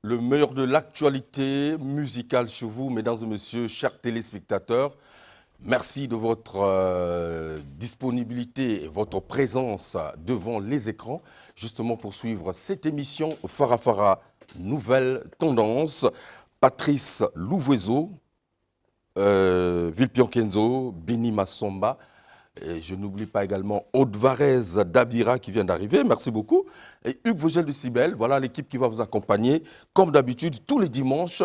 Le meilleur de l'actualité musicale chez vous, mesdames et messieurs, chers téléspectateurs. Merci de votre disponibilité et votre présence devant les écrans, justement pour suivre cette émission Farafara Nouvelle Tendance. Patrice Louvoiseau, Vilpion Kenzo, Bini Massomba. Et je n'oublie pas également Aude Varese Dabira qui vient d'arriver. Merci beaucoup. Et Hugues Vogel de Cybèle, voilà l'équipe qui va vous accompagner, comme d'habitude, tous les dimanches,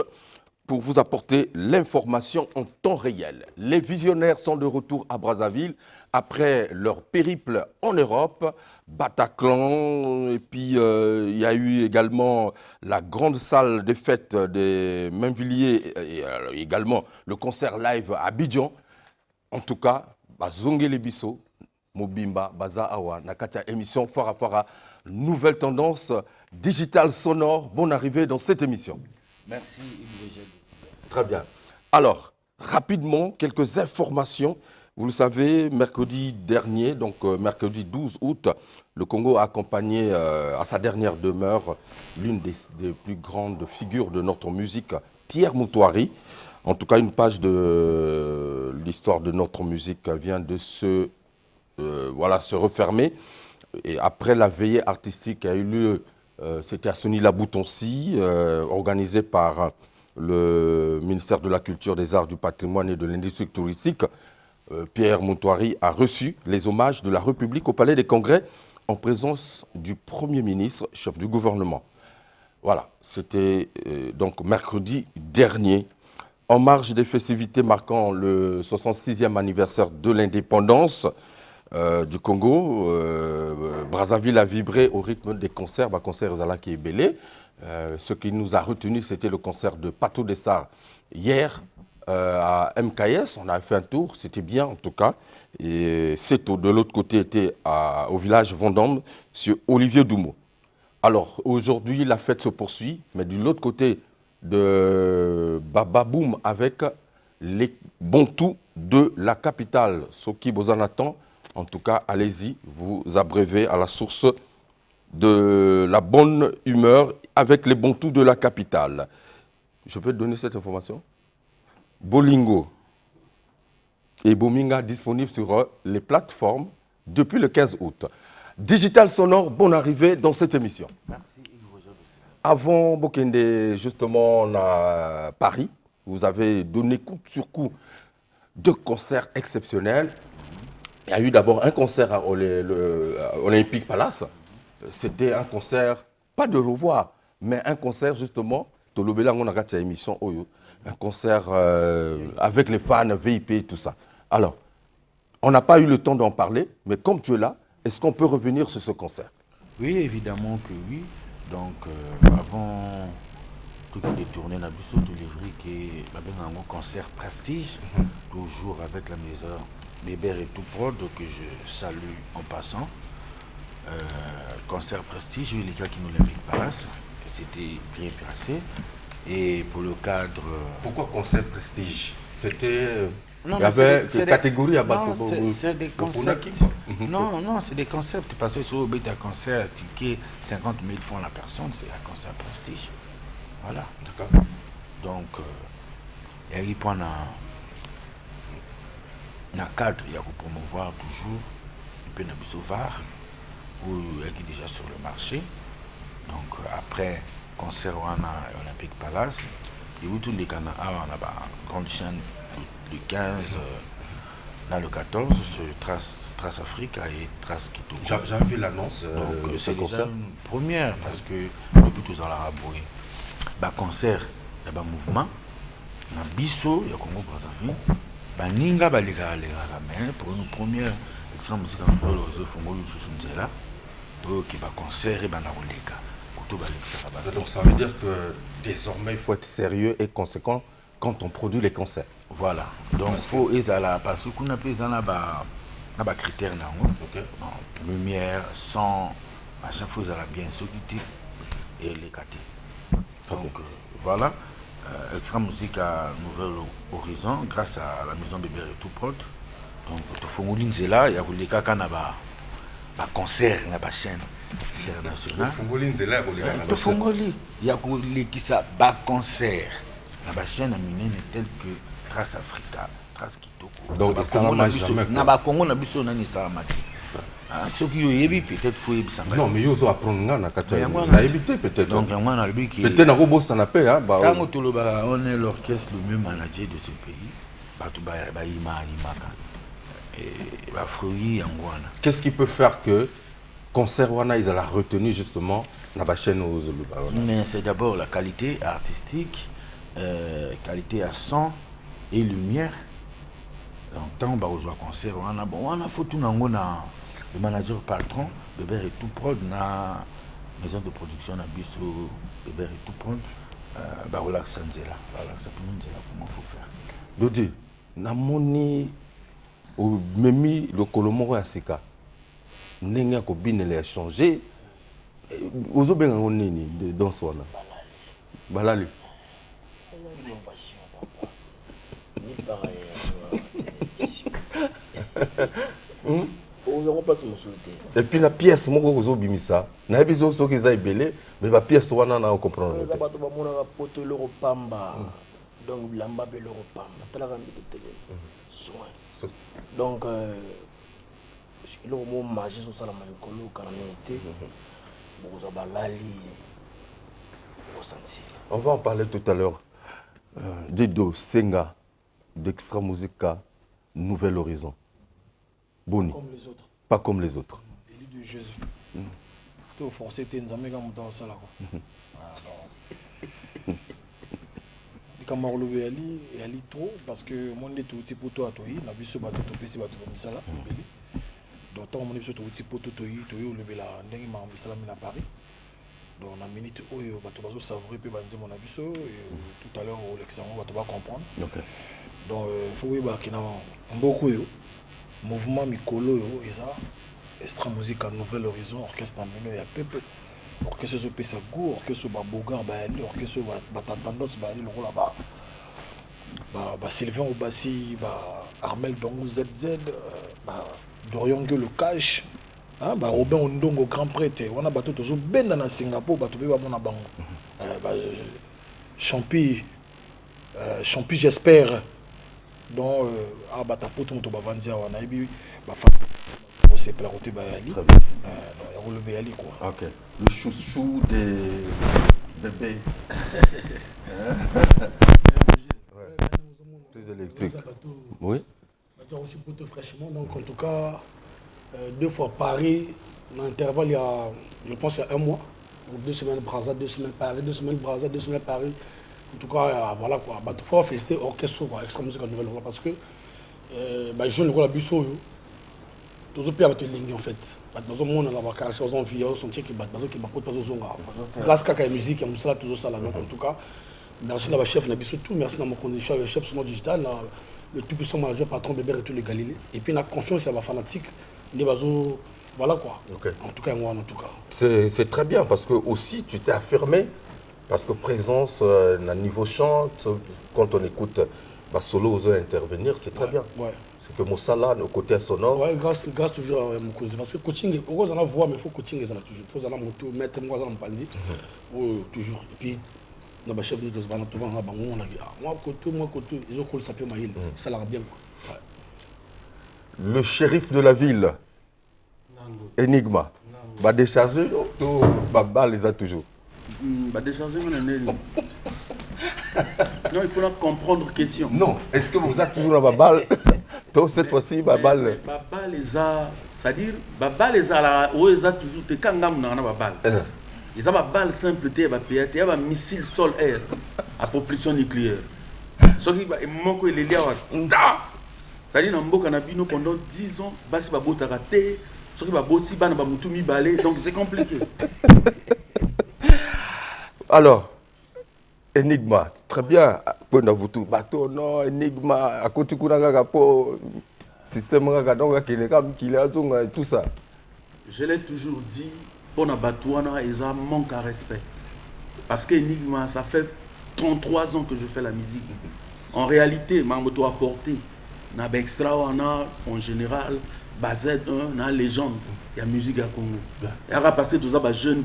pour vous apporter l'information en temps réel. Les visionnaires sont de retour à Brazzaville après leur périple en Europe, Bataclan, et puis il y a eu également la grande salle des fêtes des Mainvilliers et également le concert live à Abidjan. En tout cas, Bazongele Bisso, Mobimba, Baza Awa, Nakatia, émission Farafara, nouvelle tendance digitale sonore. Bonne arrivée dans cette émission. Merci, Yves. Très bien. Alors, rapidement, quelques informations. Vous le savez, mercredi dernier, donc mercredi 12 août, le Congo a accompagné à sa dernière demeure l'une des plus grandes figures de notre musique, Pierre Moutouari. En tout cas, une page de l'histoire de notre musique vient de se refermer. Et après la veillée artistique qui a eu lieu, c'était à Sony-la-Boutoncy, organisée par le ministère de la Culture, des Arts, du Patrimoine et de l'Industrie touristique. Pierre Moutouari a reçu les hommages de la République au Palais des Congrès en présence du Premier ministre, chef du gouvernement. Voilà, c'était donc mercredi dernier. En marge des festivités marquant le 66e anniversaire de l'indépendance du Congo, Brazzaville a vibré au rythme des concerts, concert Zalaki et Belé. Ce qui nous a retenu, c'était le concert de Pato Dessart hier à MKS. On a fait un tour, c'était bien en tout cas. Et Seto, de l'autre côté, était au village Vendôme, sur Olivier Doumo. Alors aujourd'hui, la fête se poursuit, mais de l'autre côté de Bababoum avec les Bantous de la capitale. Soki Bozanatan, en tout cas, allez-y, vous abreuvez à la source de la bonne humeur avec les Bantous de la capitale. Je peux te donner cette information? Bolingo et Bominga disponibles sur les plateformes depuis le 15 août. Digital Sonore, bonne arrivée dans cette émission. Merci, Yves. Avant Bokende, justement, à Paris, vous avez donné coup sur coup deux concerts exceptionnels. Il y a eu d'abord un concert à Olympic Palace. C'était un concert, pas de revoir, mais un concert justement, un concert avec les fans VIP et tout ça. Alors, on n'a pas eu le temps d'en parler, mais comme tu es là, est-ce qu'on peut revenir sur ce concert? Oui, évidemment que oui. Donc, avant tout les tournées, na biso de livrer qui un concert prestige, toujours avec la maison Bébert et tout prod, que je salue en passant. Concert prestige, les gars qui nous l'Olympic Palace, c'était bien placé. Et pour le cadre. Pourquoi concert prestige? C'était. Non, il y avait des catégories à non, bateau. c'est des concepts. Non, c'est des concepts. Parce que sur un concert, ticket 50 000 francs la personne, c'est un concert prestige. Voilà. D'accord. Donc, il y a eu un cadre, il y a pour promouvoir toujours le Pénabiso VAR, où il est déjà sur le marché. Donc, après, concert Olympic Palace, et où tous les Canadiens, on a une grande chaîne. Le 15, là le 14, sur Trace Afrique et Trace Quito. J'avais vu l'annonce de ce c'est concert. déjà une première parce que depuis tous dans la raboué, concert, il y a un mouvement, il y a un bisso, il y a Congo Brazzaville, Ninga mais pour une première extra musique en Polo, ils font là, qui va concert et donc ça veut dire que désormais il faut être sérieux et conséquent quand on produit les concerts. Voilà, donc il faut parce qu'on a besoin de critères lumière, son, à chaque fois ça bien sécurité et les quartiers. Donc voilà, extra musique à Nouvel Horizon grâce à la maison Bébé et tout prod. Donc tout le monde là, il y a les cas qui concert, il y a chaîne. international. Fongoli. Il y a un concert. La chaîne a miné tel que Trace Africa, Trace Kitoko. Donc, ça n'a pas jamais. Na Congo na biso na ni ça mati. Ceux qui ont peut-être faut non, mais ils ont apprendre na katcha. Na éviter peut-être. Donc moi na lui qui peut-être na robot ça n'a pas hein. Tango toloba on est l'orchestre le mieux managé de ce pays. Batu ba imaka. Et ba fruit yangwana. Qu'est-ce qui peut faire que concert wana ils ont la retenu justement na ba chaîne aux Zuluba? Mais c'est d'abord la qualité artistique, qualité à son et lumière. Donc tant on va jouer concert on a photo nango na le manager patron Bébert et tout prod na maison de production na biso Bébert et tout prod ba relax nzela comment faut faire. Dodi na moni au memi le kolomoro ya sika ndenge ko binele a changé ozo benga nini dans sona balali innovation papa ni pareil on passe mon souhaité et puis la pièce moko ozo bimisa na biso soki za ebele mais ba pièce wana na comprendre ça bato ba mona ba poto le repamba donc lamba be le repamba tala ka mbite tele soin donc le mot magique sur ça la manikolo carnalité beaucoup ça balali ressenti. On va en parler tout à l'heure. Dido Senga d'Extra Musica Nouvel Horizon. Boni. Comme les autres. Pas comme les autres. Élu de Jésus. Tout forcé t'es nzambe comme dans ça là quoi. Quand Marlowe ali trop parce que mon est tout petit pour toi na biso bato to pesi bato comme ça là. Donc tant mon est tout petit pour toi le bela ndenge ma mbisa là na Paris. Donc na minute oyo bato bazo savourer pe banze mon abiso tout à l'heure au l'examen bato va comprendre. OK. Donc faut oui ba kina mboko yo mouvement mikolo yo eza Extra Musica Nouvel Horizon orchestre na mino ya pepe. Orchestre zo pesa go orchestre ba bogar ba ali orchestre ba tendance ba ali le rôle ba Sylvain Obassi ba Armel Dongo ZZ ba Dorian le Cash hein ba Robin Ondongo grand prêtre wana bato tozo benda na Singapour bato be ba mona bango ba Champi j'espère donc bata poto moto ba vanzia wana ebi ba c'est pour la côté Bayali. Très bien. Il y a le Bayali quoi. OK. Le chouchou des bébés. Très électrique. Oui. Fraîchement. Donc en tout cas, 2 fois Paris, dans l'intervalle il y a, je pense, il y a 1 mois. 2 semaines Brazza, 2 semaines Paris, 2 semaines Brazza, 2 semaines Paris. En tout cas, voilà quoi. Il faut fester orchestre Extra Musica Nouvelle parce que je joue le Busso. Tous les pays en fait. Parce que monde la vacances, ils ont vu, ils ont senti que qui pas pas zonga. Grâce à la musique, on ça toujours ça là. En tout cas, merci à la chef Nabiso tout, merci à mon condition le chef sur digital, le tout puissant manager patron Bébert et tout le Galilée. Et puis la confiance à la fanatique, les bateaux voilà quoi. Okay. En tout cas moi en tout cas. C'est très bien parce que aussi tu t'es affirmé parce que présence à niveau chant quand on écoute solo aux intervenir, c'est très bien. Ouais. C'est que Moussala, nos côtés sonores. Oui, grâce toujours à mon cousin. Parce que coaching, on a voix, mais il faut coaching, toujours. Il faut aller mettre moi dans le panzi. Toujours. Et puis, dans le chef de l'État, moi, côté, ils ont collé ça peut maïl. Ça l'a bien. Le shérif de la ville, Enigma, va décharger, tout, les a toujours. Va décharger, non, il faut comprendre la question. Non, est-ce que vous êtes toujours dans Babal? Donc cette fois-ci, Babal. Babal les a, c'est-à-dire, Babal les a là, où ils ont toujours, t'es quand même dans Babal. Ils ont Babal simple, t'es un missile sol-air à propulsion nucléaire. Ce qui est moment où il est là, c'est-à-dire, dans le pendant 10 ans, Bassi Babo t'a raté, ce qui va boti, Bana Bamoutou mi balé, donc c'est compliqué. Alors. Enigma, très bien. Bateau, non, Enigma, à côté de système et tout ça. Je l'ai toujours dit, pour la Batouana, ils ont un manque à respect. Parce que Enigma, ça fait 33 ans que je fais la musique. En réalité, je dois apporter. Extra, en général, Z1 na légende il y a musique à Congo il y a passé tout ça ba jeune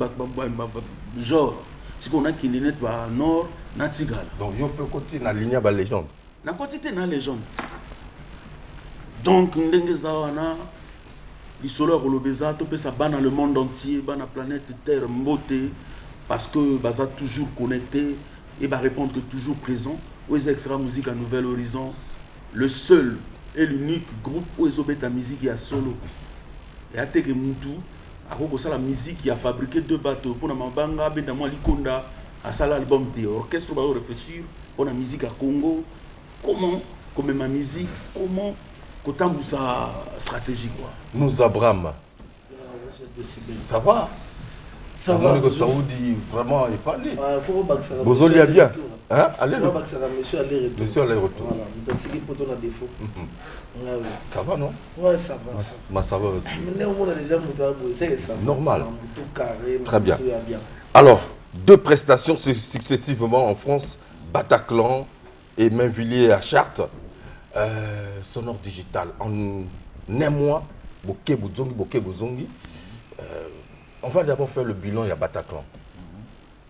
genre si qu'on a qui net ba nord na Tigala donc yo peut côté na ligne ba légende na quantité na légende donc ndenge za wana l'isolo rolobeza to pesa bana le monde entier bana planète terre mbote parce que baza toujours connecté et va répondre que toujours présent aux extra musique à Nouvel Horizon le seul et l'unique groupe où ils ont ta musique à solo et à teke mutu à cause ça la musique qui a fabriqué 2 bateaux pour na mabanga benda moi likonda à ça l'album té orchestre va réfléchir pour la musique à Congo comment comme ma musique comment Kotambu sa stratégie quoi nous Abraham ça va Ça va. Le Saoudi vraiment il fallait Il faut que ça Bozoli a bien hein allez il faut que ça monsieur aller-retour. Monsieur aller-retour Voilà, nous t'as pour ton défaut. Ça va non? Ouais, ça va. Ma ça va aussi. Mais on a déjà c'est ça. Normal. Tout carré. Très bien. Alors, 2 prestations successivement en France, Bataclan et Mainvilliers à Chartres. Sonore digital. En un mois, Boké Bozongi. On va d'abord faire le bilan, il y a Bataclan.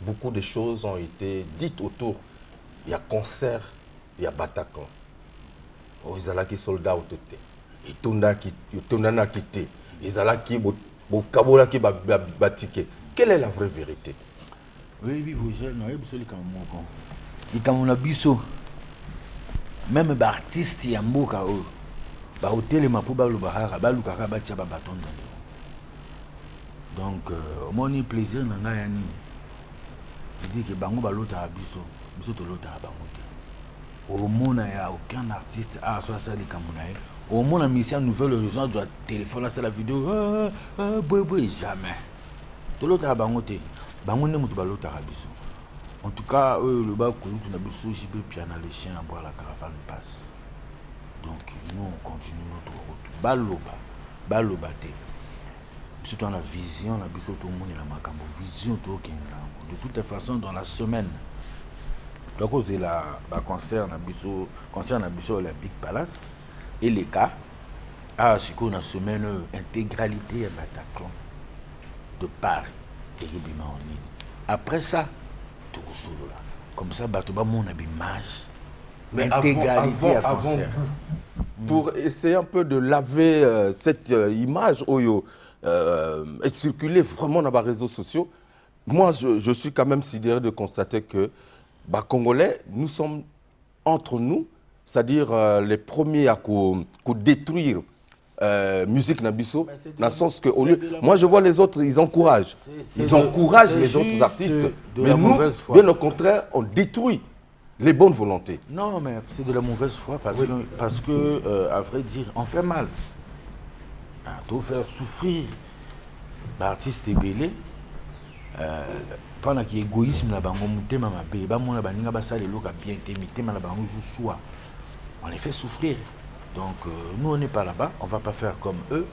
Beaucoup de choses ont été dites autour. Il y a concert, il y a Bataclan. Ils ont qui soldats au tété. Ils ont quitté. Ils ont qui Bokabola qui batike. Quelle est la vraie vérité? Oui, vous jeunes, il y a biso. Même les artistes, il y a mboka o. Ba hôtel ma pou ba lo bahara, ba lukaka ba tia ba baton. Donc, au moins, il plaisir dans la yani. Je dis que bango ba lota biso, biso to lota bango te. Au moins, il n'y a aucun artiste à soit ça les kamunae. Au moins, la mission Nouvelle Horizon doit téléphoner à la vidéo. Jamais. To lota bango te. Bango ne mutu ba lota biso. En tout cas, le bas que nous avons JB Piana les chiens à boire la caravane passe. Donc nous on continue notre route. Baloba. Surtout on a vision, on a besoin tout le monde la macambo vision tout qui de toute façon dans la semaine. À cause de la concert on a besoin Olympique Palace et les cas ce qu'on a semaine intégralité à Bataclan de Paris et Ribima en ligne. Après ça tout solo là. Comme ça Batoba mon image. Mais intégralité avant pour essayer un peu de laver cette image et circuler vraiment dans les réseaux sociaux, moi je suis quand même sidéré de constater que Congolais, nous sommes entre nous, c'est-à-dire les premiers à détruire musique Nabiso, dans le sens que moi je vois les autres, ils encouragent les autres artistes, mais nous, bien au contraire, on détruit les bonnes volontés. Non, mais c'est de la mauvaise foi parce que à vrai dire, on fait mal. Tout faire souffrir l'artiste est belé. Pendant qu'il y a égoïsme là-bas, on les fait souffrir. Donc nous on n'est pas là-bas, on ne va pas faire comme eux.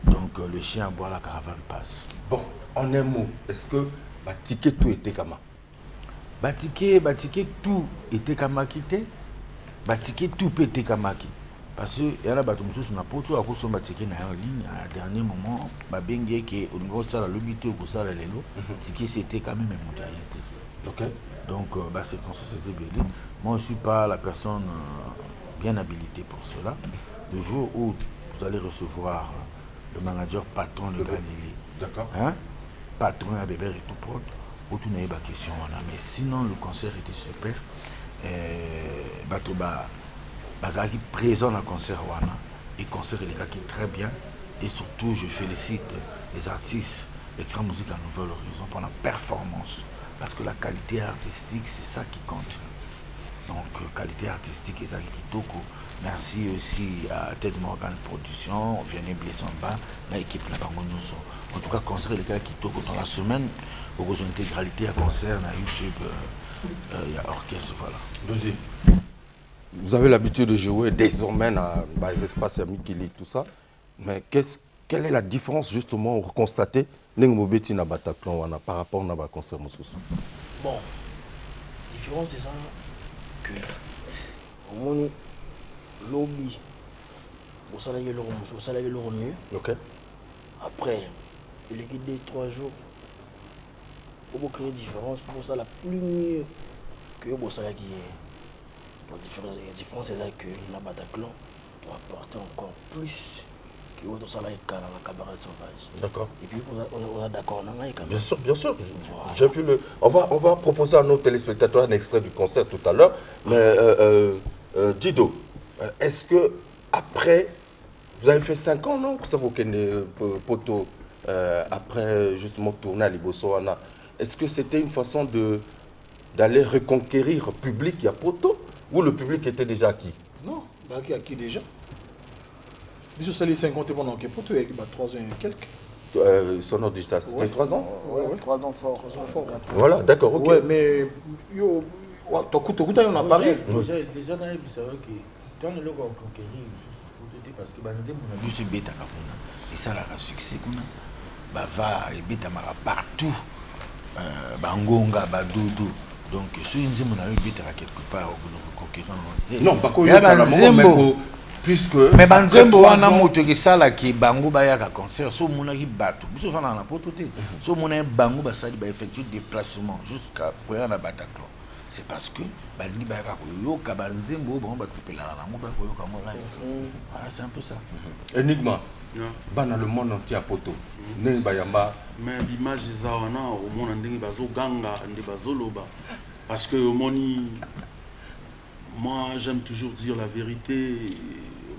Donc le chien boit la caravane passe. Bon, en un mot, est-ce que ticket tout était comme ça? Ticket tout était comme quitté. Ticket tout peut être comme qui. Parce que il y a là bateau monsieur sur n'importe où à cause de ticket en ligne à dernier moment bengue que au niveau ça le but au ça lelo ticket c'était quand même une mondialité. OK. Donc c'est comme ça c'est belé. Moi je suis pas la personne bien habilitée pour cela. Le jour où vous allez recevoir le manager patron de Ganili. D'accord. Hein? Patron à Bébé et tout prod. Où tu n'avais pas question mais sinon le concert était super. Bazaki présent dans le concert wana et concert les gars qui est très bien et surtout je félicite les artistes d'Extra Musique à Nouvelle Horizon pour la performance parce que la qualité artistique c'est ça qui compte. Donc qualité artistique et ça qui toko. Merci aussi à Ted Morgan Production, Vianney Blessamba, l'équipe là bango nyonso. En tout cas concert les gars qui toko dans la semaine au besoin intégralité à concert na YouTube il y a orchestre voilà. Dodi, vous avez l'habitude de jouer désormais dans les espaces Mikili, tout ça. Mais quelle est la différence justement pour constater par rapport à concert Moussoussou? Bon, la différence c'est ça que au moins lobby au salaire le mieux. Ok. Après, il est 2-3 jours. Pour créer une différence, il faut ça la plus mieux que le salaire qui est. La différence c'est que la Bataclan doit apporter encore plus que le salaire qui est dans la cabaret sauvage. D'accord. Et puis on est d'accord, on a quand même. Bien sûr, bien sûr. J'ai vu le. On va proposer à nos téléspectateurs un extrait du concert tout à l'heure. Mais Dido, est-ce que après, vous avez fait 5 ans, non? Que ça vous connaissez, Poto, après justement tourner à Libosoana. Est-ce que c'était une façon d'aller reconquérir le public à Poto, ou le public était déjà acquis? Non, acquis déjà. Bisous, c'est les 50 pendant que Poto, il y a 3 ans et quelques. Sonore Digital, ça fait 3 ans? Ouais. 3 ans fort. Voilà, d'accord, ok. Ouais, mais yo, Tokuta, on a parlé. Déjà, dans les bisous, quand on a conquérir, parce que Banzembo a dû se bêta kapuna. Et ça a succès kuna. Bava et bêta mara partout. Bangonga, Badoudou. Donc, si on a eu bêta quelque part, on conquérant. Non, pas Banzembo. Puisque. Mais Banzembo, on a monté que ça là qui Bango Bayaka concert, so mon qui bateau. Bisous, on a un pototé. So mon Bango Basali va effectuer déplacement jusqu'à Poyana Bataclan. C'est parce que Bani Bayaka Yoka Banzembo, bon, c'est là, c'est un peu ça. Énigma. Bana le monde entier à Poto. Ne Bayamba. Mais l'image de Zawana, au monde entier, bazo ganga, ande bazo loba. Parce que moni, moi j'aime toujours dire la vérité.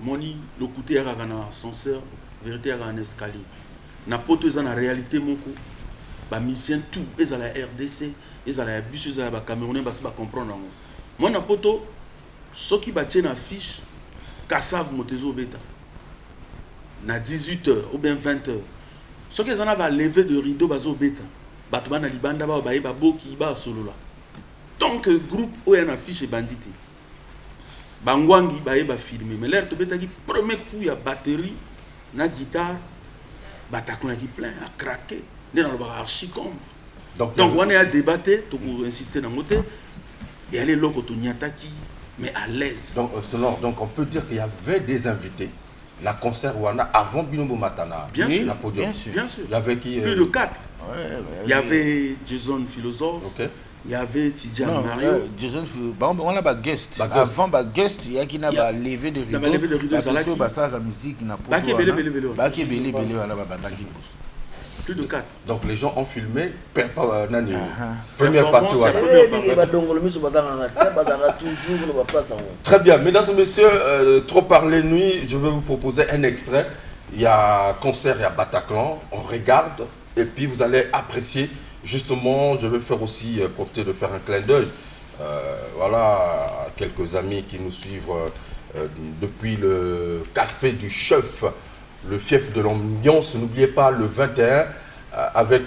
Moni, le côté à un ascenseur, vérité à un escalier. Na Poto ils ont la réalité moko. Ba mission tout, ils ont la RDC, ils ont la bus, ils ont la Camerounais, parce qu'ils comprendre. Moi na Poto, ceux qui battent na fiche, Kassav Motezo Beta. Na 18h ou bien 20h. Ceux qui ont levé de rideau bazo Beta. Batman na libanda ba baye ba boki ba solo là. Donc groupe où il y a une affiche bandité. Bangwangi baye ba filmer. Mais l'air to Beta qui premier coup il y a batterie, na guitare, Bataclan qui plein à craquer. Dans le bar archicom. Donc on est à débattre, pour insister dans le côté. Et aller là quand on y attaque, mais à l'aise. Donc on peut dire qu'il y avait des invités. La concert Rwanda avant Binombo Matana. Bien sûr. Bien sûr. Il y avait qui plus de 4. Il y avait Jason Philosophe. Okay. Il y avait Tidiane Mario. Jason Philosophe. On a pas guest. Avant pas guest, il y a qui n'a pas levé de rideau. Il n'a pas levé de rideau. Zalaki. La musique n'a pas. Baki Belé. Baki Belé voilà Babanda qui pousse. Plus de 4. Donc les gens ont filmé Nani. Première partie. Très bien, mesdames et messieurs, trop parlé nuit, je vais vous proposer un extrait. Il y a concert, il y a Bataclan, on regarde et puis vous allez apprécier. Justement, je vais faire aussi profiter de faire un clin d'œil. Voilà, quelques amis qui nous suivent depuis le café du chef, le fief de l'ambiance. N'oubliez pas le 21 avec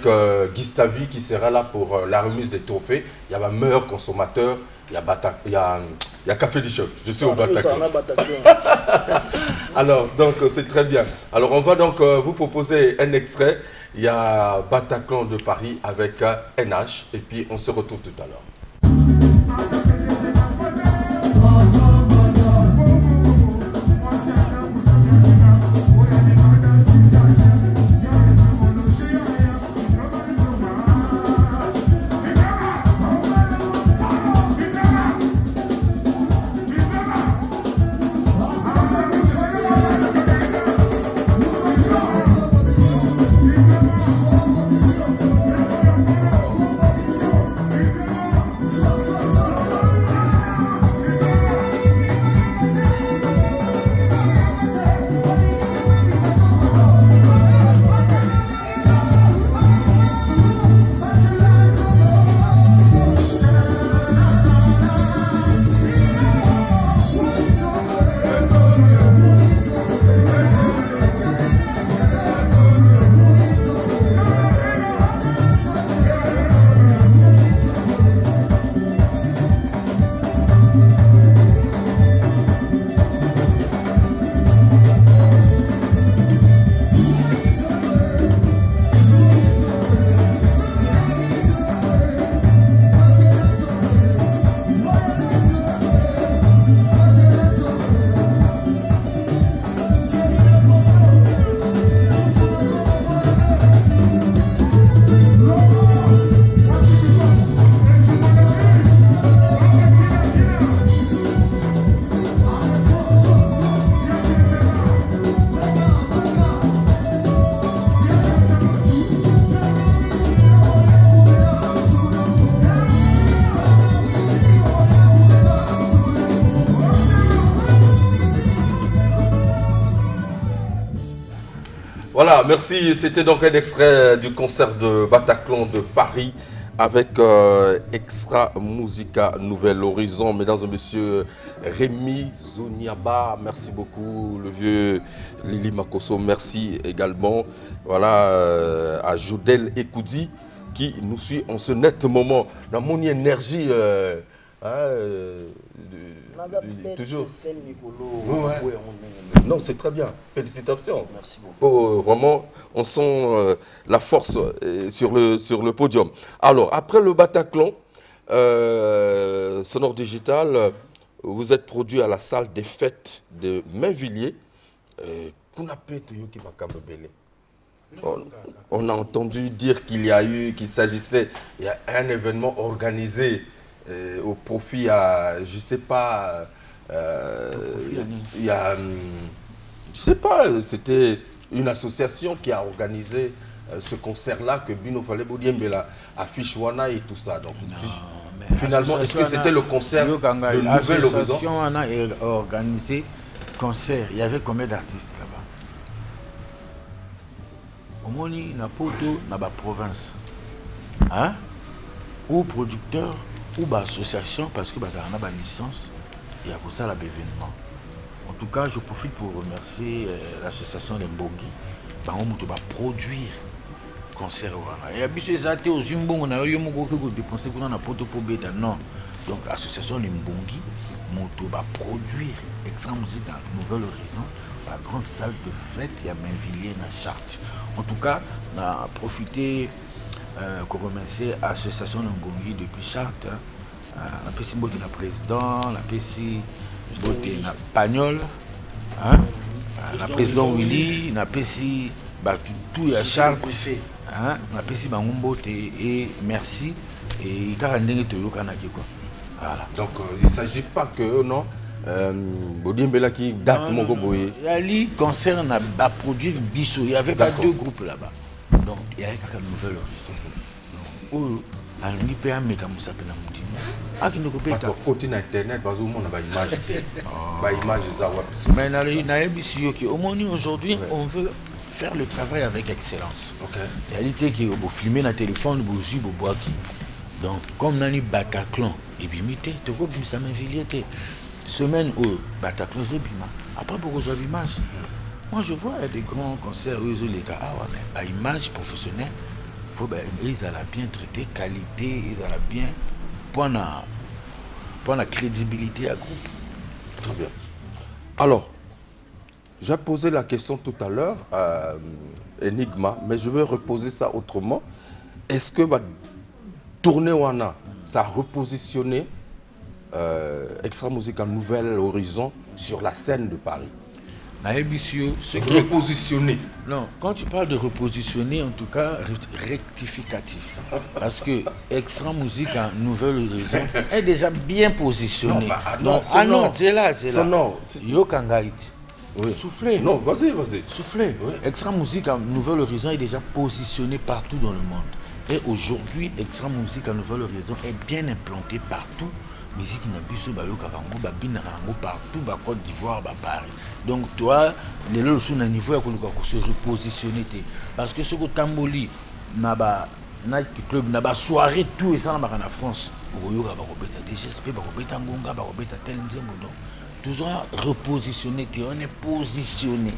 Gustavi qui sera là pour la remise des trophées. Il y a un meilleur consommateur, il y a Café du Chef. Je suis au Bataclan. Alors, donc c'est très bien. Alors, on va donc vous proposer un extrait. Il y a Bataclan de Paris avec NH et puis on se retrouve tout à l'heure. Voilà, merci. C'était donc un extrait du concert de Bataclan de Paris avec Extra Musica Nouvel Horizon. Mesdames et messieurs, Rémi Zoniaba, merci beaucoup. Le vieux Lili Makoso, merci également. Voilà, à Jodel Ekoudi qui nous suit en ce net moment. Dans mon énergie, toujours. Ouais. Non, c'est très bien. Félicitations. Merci beaucoup. Oh, vraiment, on sent la force sur le podium. Alors, après le Bataclan, Sonore Digital, vous êtes produit à la salle des fêtes de Mainvilliers. On a entendu dire qu'il s'agissait, il y a un événement organisé au profit à, je ne sais pas, il y a, je sais pas, c'était une association qui a organisé ce concert-là que Bino Faleboudiembela affiche Wana et tout ça. Donc, finalement, est-ce que c'était le concert de Nouvel Horizon? L'association a organisé concert. Il y avait combien d'artistes là-bas? Au Moni, na Poto, na ba province. Hein? Ou producteur, ou ba association, parce que bah, ça a une licence, il y a pour ça l'événement. En tout cas, je profite pour remercier l'association de Mbongi. Bah, on va produire concert. Il y a des athées aux Zumbo, on a eu dépensé qu'on a Poto pour bêta. Non. Donc, l'association de Mbongi, on va produire Extra Musique à Nouvel Horizon, la grande salle de fête, il y a Mainvilliers, dans Chartres. En tout cas, on a profité pour remercier l'association de Mbongi depuis Chartres. La PC Mbote la président, la PC Mbote la Pagnol, la président Willy, la PC tout à Chartres, la PC Mbote et merci et Karandenge Toyo Kanaki quoi. Voilà. Donc il ne s'agit pas que non. Bodiembela qui date mon goboye. Ali concerne à produire Bissot. Il n'y avait pas deux groupes là-bas. Donc il y avait quelqu'un de nouvel horizon. Alungi pe ameka musape na mutima. Akino kopeta. Côté internet bazo mona ba image te. Ba image za wapi. Mais na ebisi yoki omoni aujourd'hui on veut faire le travail avec excellence. OK. Réalité qui au filmer na téléphone boji boboaki. Donc comme nani Bataclan et bimité to ko bimisa Mainvilliers te. Semaine où Bataclan zo bima. Après beaucoup zo image. Moi je vois des grands concerts où les gars mais à image professionnelle. Faut ils allaient bien traiter qualité, ils allaient bien pour la crédibilité à groupe. Très bien. Alors, j'ai posé la question tout à l'heure à Enigma, mais je vais reposer ça autrement. Est-ce que tourner Wana, ça a repositionné Extra Musique à Nouvel Horizon sur la scène de Paris? Repositionner. Non, quand tu parles de repositionner, en tout cas, rectificatif. Parce que Extra Musique à Nouvel Horizon est déjà bien positionné. Non, c'est là. Non, Yo Kangaït. Oui. Soufflez. Non, vas-y. Soufflez. Oui. Extra Musique à Nouvel Horizon est déjà positionné partout dans le monde. Et aujourd'hui, Extra Musique à Nouvel Horizon est bien implanté partout. Musique na biso bayo karango ba binarango partout ba Côte d'Ivoire ba Paris. Donc toi les le sous na niveau ya ko se repositionner parce que ce que tamboli na ba night club na ba soirée tout et ça na France. Oyo ka ba ko beta DGSP ba ko beta ngonga ba ko beta tel nzembo donc toujours repositionner on est positionné.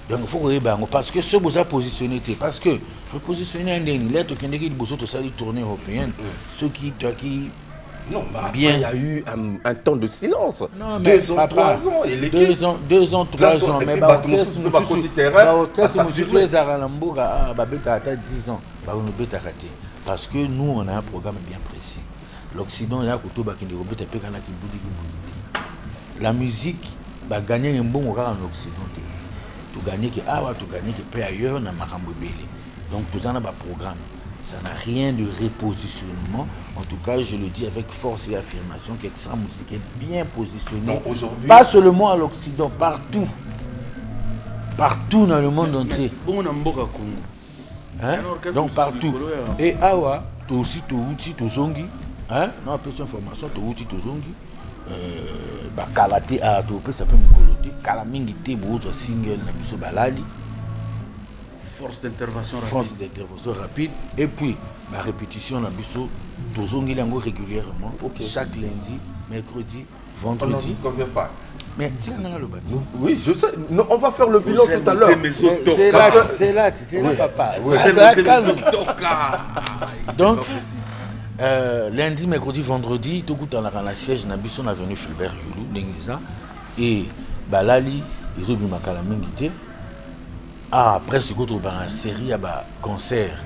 Donc il faut que parce que ce besoin positionné parce que repositionner une lettre qui est besoin de ça de tournée européenne ceux qui non, mais bien. Il y a eu un temps de silence. Non, mais 2 ans, 3 ans. Et 2 ans, 3 ans. Mais qu'est-ce parce que nous, on a un programme bien précis. L'Occident, il y a la musique va gagner un bon regard en Occident. Tu gagnes que tu gagnes que ailleurs, on a donc, tout ça, on a un programme. Ça n'a rien de repositionnement. En tout cas, je le dis avec force et affirmation qu'Extra Musique est bien positionné. Pas seulement à l'Occident, partout. Partout dans le monde entier. Hein? Donc partout. Et Awa, tu aussi, tu zongi. Hein? Non, après cette information, tu aussi, tu zongi. Kalate a tu peux ça peut me coloter. Kalamingi te bozo single na biso balali. Force d'intervention rapide. Force d'intervention rapide. Et puis, la répétition, on a toujours régulièrement. Chaque lundi, mercredi, On n'en vendredi. disconvient pas. Mais tiens, on a le bâtiment. Oui, je sais. Non, on va faire le bilan tout à l'heure. C'est là, papa. Ouais, C'est là, calme. Donc, pas possible. lundi, mercredi, vendredi, tout dans la siège, on a venu Fulbert Yulu, Dengiza, et Balali, ils ont mis ma calamité. Après, ce qu'on trouve dans la série, il y a un concert,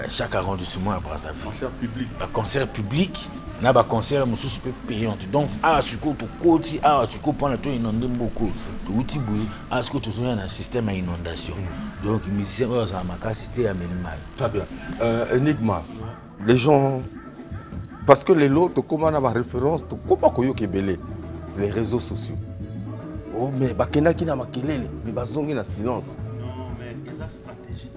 chaque arrondissement à Brazzaville. Concert public. Un concert public, il y a un concert qui peut payant. Donc, ce qu'on trouve, ce qu'on prend inondé beaucoup, ce qu'on trouve un système à inondation. Donc, les musiciens, c'était à minimal. Très bien. Enigma, les gens. Parce que les lots, comment on a ma référence, comment on a les réseaux sociaux. Oh, mais Bakena qui n'a pas kelele, mais Bazongi na silence. Non, mais il y a stratégie.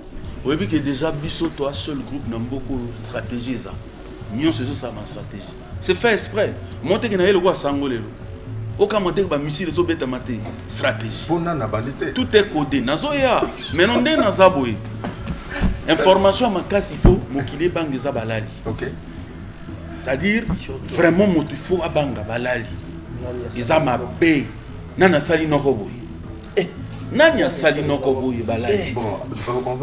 Oui, puis que déjà, Bissot, toi, seul groupe, n'a beaucoup de stratégie. Nous, c'est ça, ma stratégie. C'est fait exprès. Monter que le roi Sangolé. Aucun monter que missile les obéta maté. Stratégie. Tout est codé. Nazoya. Mais non, n'est Nazaboé. Information à ma casse, il faut m'okile bang zabalali. Ok. C'est-à-dire, vraiment, il faut à bang balali. Ils ont ma bé. Nana sali nokoboy. Nanya sali nokoboy balali. Bon,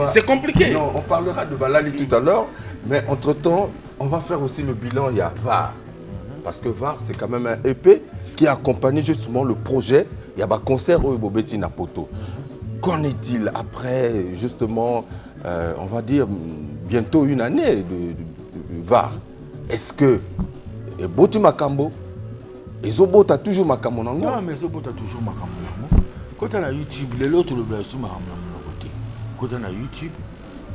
c'est compliqué. Non, on parlera de Balali tout à l'heure, mais entre-temps, on va faire aussi le bilan. Il y a VAR. Parce que VAR, c'est quand même un EP qui accompagne justement le projet. Il y a un concert au Bobeti Napoto. Qu'en est-il après, justement, on va dire, bientôt une année de VAR? Est-ce que Boti Makambo, et Zobo, tu as toujours Makambo Nango? Non, mais Zobo, tu as toujours Makambo Nango. Quand tu as YouTube, les autres, le blessé, Makambo Nango. Quand tu as YouTube,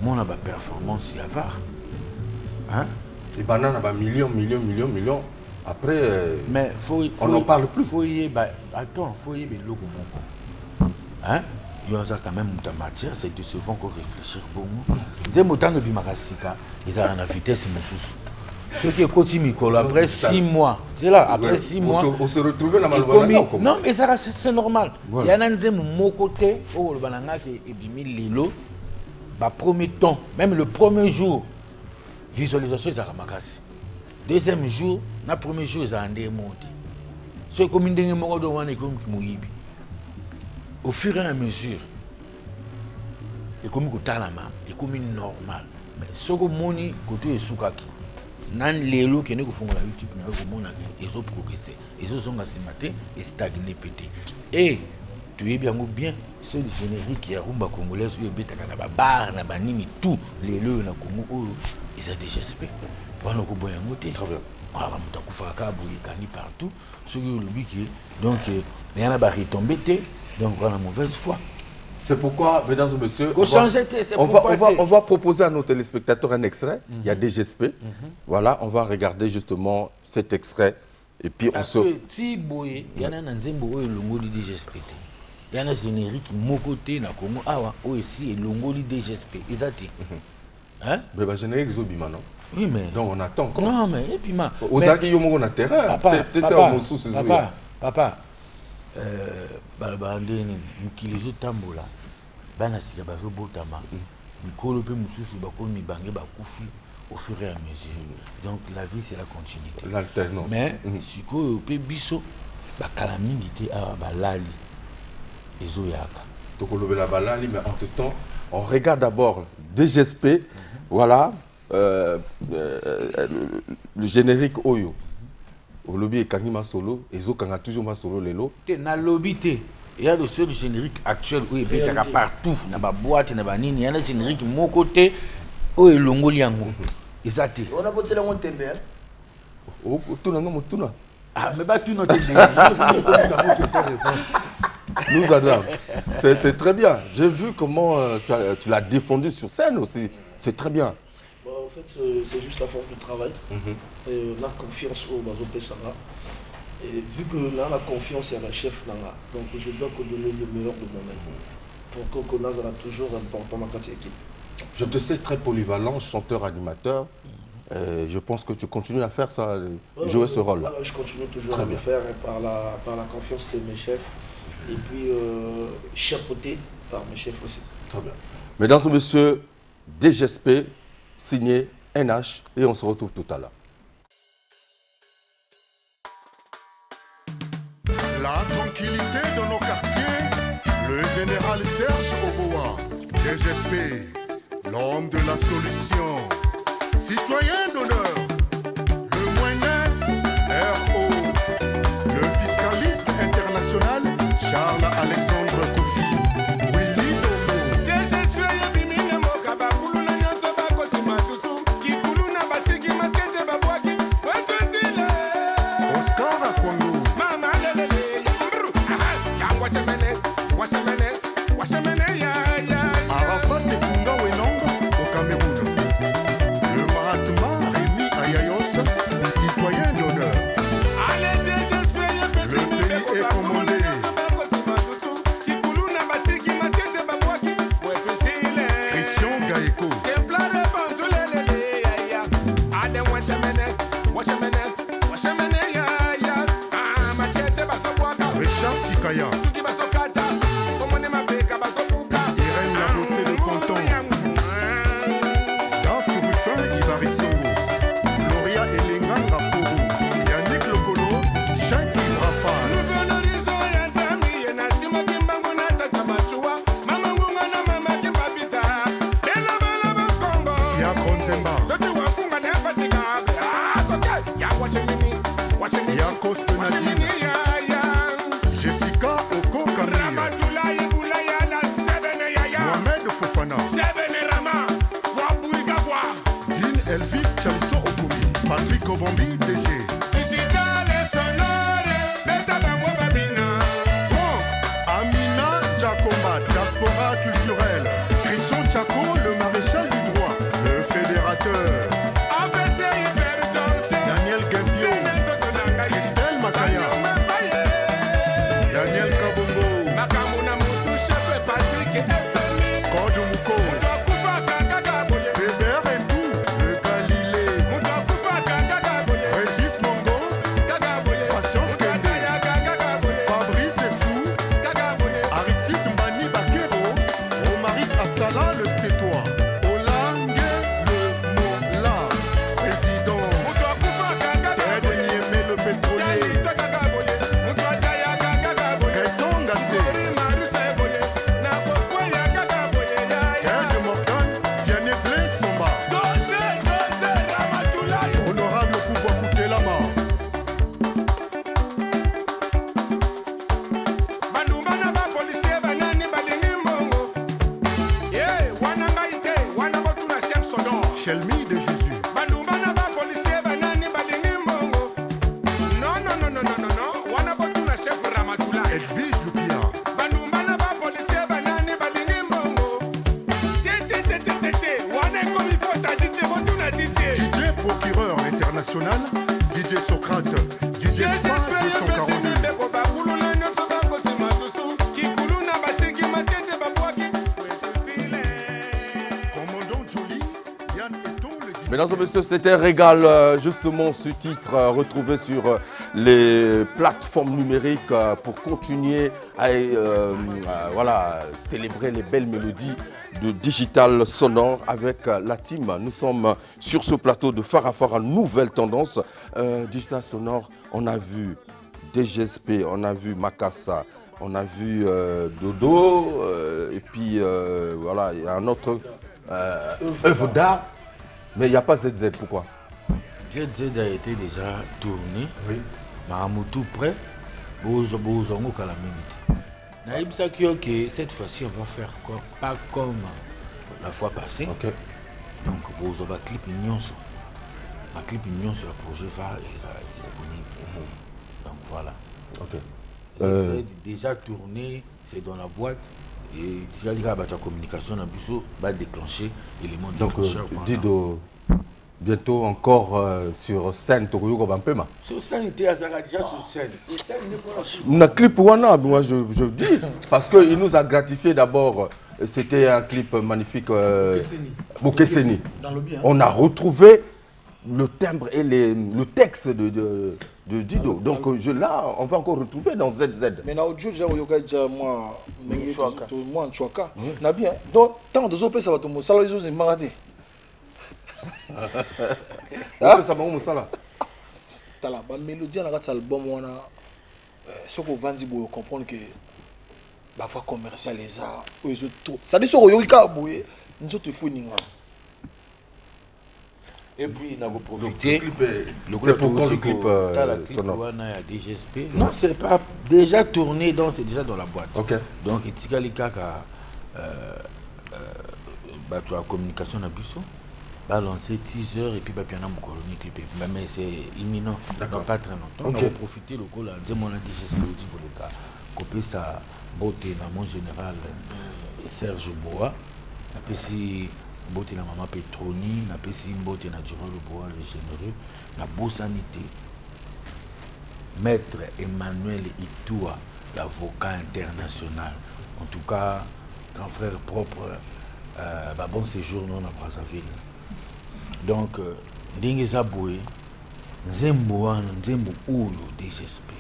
moi, on a ma performance, il y a VAR. Hein? Et bananes, millions. Après, mais on n'en parle plus. Attends, il faut y aller logo. Hein? Il y a quand même ta matière, c'est de se faire réfléchir beaucoup. Dès que tu as Bimakasika, ils ont la vitesse, ce qui est continu, après 6 mois. C'est là, après 6 mois. On se retrouve dans le non, mais ça, c'est normal. Il y a un côté, où le banana qui est mis l'élo, premier temps, même le premier jour, visualisation, ils ont ramassé. Deuxième jour, le premier jour, ils ont monté. C'est comme une mort de one et comme qui au fur et à mesure, les communes qui les communes normales. Mais ce que moni côté est soukaki. Nan lelo qui ne font la YouTube, ils ont progressé, ils ont maté et stagné pété. Et tu es bien ce générique qui a rumba congolaise, il y a des bar, nini tout les leux na Congo, ils ont des GSP. Pendant que vous avez très bien. Partout, ce qui donc il y en a qui donc voilà mauvaise foi. C'est pourquoi, mesdames et messieurs, on va proposer à nos téléspectateurs un extrait. Il y a des GSP. Voilà, on va regarder justement cet extrait. Et puis on se... Si il y en a un Nzembo et Longo di DGSP. Il y en a un générique Mokote na Congo Awa aussi et Longo di DGSP. Exact. Hein? Mais le générique Zobima, non? Oui, mais... Donc on attend encore. Non, mais... Et puis, Ozaki Yomo na terrain. Papa, balabandeni mukilizo tambola bana sika bazo botama mikolo pe mususu bakomi bange bakufi au fur et à mesure. Donc la vie c'est la continuité. L'alternance. Mais sikoyo pe biso bakala mingi te awa balali ezoyaka. Tokolobela balali, mais entre-temps, on regarde d'abord DGSP, voilà, le générique Oyo. Au lobby et Kangima solo, et zo kanga toujours ma solo lelo. Na lobby te, il y a le seul générique actuel où il est partout, na ba boîte na ba nini, il y a un générique mon côté où est longo liango. Exact. On a voté la montembe. Oh, tuna ngo tuna. Ah, mais bah tu n'as pas Nous Adam, c'est très bien. J'ai vu comment tu l'as défendu sur scène aussi. C'est très bien. En fait, c'est juste la force du travail, et la confiance au Bazo Pesanga. Et vu que là, la confiance est à la chef, donc je dois donner le meilleur de moi-même. Pour que Konaz a toujours important dans cette équipe. Je te sais très polyvalent, chanteur, animateur. Je pense que tu continues à faire ça, jouer ce rôle-là. Je continue toujours à le faire par la confiance de mes chefs. Et puis chapeauté par mes chefs aussi. Très bien. Mesdames et messieurs, DGSP, signé NH, et on se retrouve tout à l'heure. La tranquillité de nos quartiers, le général Serge Oboa, DGSP, l'homme de la solution, citoyen d'honneur, le moyen RO, le fiscaliste international Charles-Alexandre Kofi, Willy Domo. Oscar Akongo. Arafat Nekunda Wenongo au Cameroun. Le Mahatma Rémi Ayayos, citoyen d'honneur. Le pays est commandé. Christian Gaeko. Richard Tikaya. Irène La Beauté de Canton. Daf Ruffin Ibarisongo. Gloria Elenga Raporo. Yannick Lokolo. Cheikh Ibrafan. Sia Kronzemba. Yakos Benadine. Jessica Oko Camille. Mohamed Fofana. Dean Elvis Chamso Okomi. Patrick Obambi DG. Franck Amina Giacomat, diaspora culturelle. Christian Tchako, le maréchal du droit, le fédérateur. Daniel Gambio, Christelle Makaya, Daniel Kabongo, Code Mouko, Bébert et tout, le Galilée, Régis Mongo, Patience Kende, Fabrice Essou, Aristide Mbani Bakero, Romaric Assala le Stétois, Olangue le Mola, président, Ted Niémé le pétrolier, Gaëtan Gassé, Ted Morgan, Vianney Blé Somba, honorable pouvoir coûter la mort. Shelmy de Jésus, Edwige Lupia, DJ procureur international, DJ Socrate, DJ Spa 242. Commandant Jolie, Yann Eto le dit. Mesdames et messieurs, c'était un régal, justement, ce titre retrouvé sur les plateformes numériques pour continuer à voilà, célébrer les belles mélodies de Digital Sonore avec la team. Nous sommes sur ce plateau de Farafara, nouvelle tendance. Digital Sonore, on a vu DGSP, on a vu Makassa, on a vu Dodo, et puis voilà, il y a un autre œuvre d'art. Mais il n'y a pas ZZ, pourquoi? ZZ a été déjà tourné. Oui. Mahamoutou prêt. Bozongo Kalamini. Naïbsaki, ok, cette fois-ci on va faire quoi? Pas comme la fois passée. Ok. Donc, Bozoba clip Union. Ma clip Union sur le projet va et ça va être disponible. Donc voilà. Ok. ZZ déjà tourné, c'est dans la boîte. Et tu vas dire que la communication dans Bissot va déclencher l'élément de Donc, déclencheur. Dido, bientôt encore sur scène, Togoyo Bampema. Sur scène, tu es déjà sur scène. Sur scène, n'est pas Un clip Wana, moi je dis, parce qu'il nous a gratifié d'abord. C'était un clip magnifique. Bokeseni. Dans le bien. On a retrouvé le timbre et le texte de Dido. Donc là, on va encore retrouver dans ZZ. Mais na audio déjà moi en Chouaka. Na bien. Donc tant de opé ça va te mo sala les maraté. Ça m'a dit ça. Tala ba mélodie na cet album wana ce qu'on vend dit pour comprendre que ba va commercialiser les autres. Ça dit ce ko yoka boye, nous te faut ninga. Et puis, on a profité. C'est pourquoi le clip sonore. DGSP. Non, c'est pas déjà tourné, donc c'est déjà dans la boîte. Okay. Donc, il y a la communication à Busso. Va lancer teaser et puis il y a un clip. Mais c'est imminent, donc pas très longtemps. Okay. On a profité le coup là, on a DGSP pour les cas. Copier sa beauté dans mon général Serge Bois. Et puis Mbote na maman Petroni, na pesi Mbote na Durand le Bois, le généreux, na Bossanité. Maître Emmanuel Itoua, l'avocat international. En tout cas, grand frère propre, bon séjour non à Brazzaville. Donc, Ndingeza Boué, Nzembo Oyo DGSP.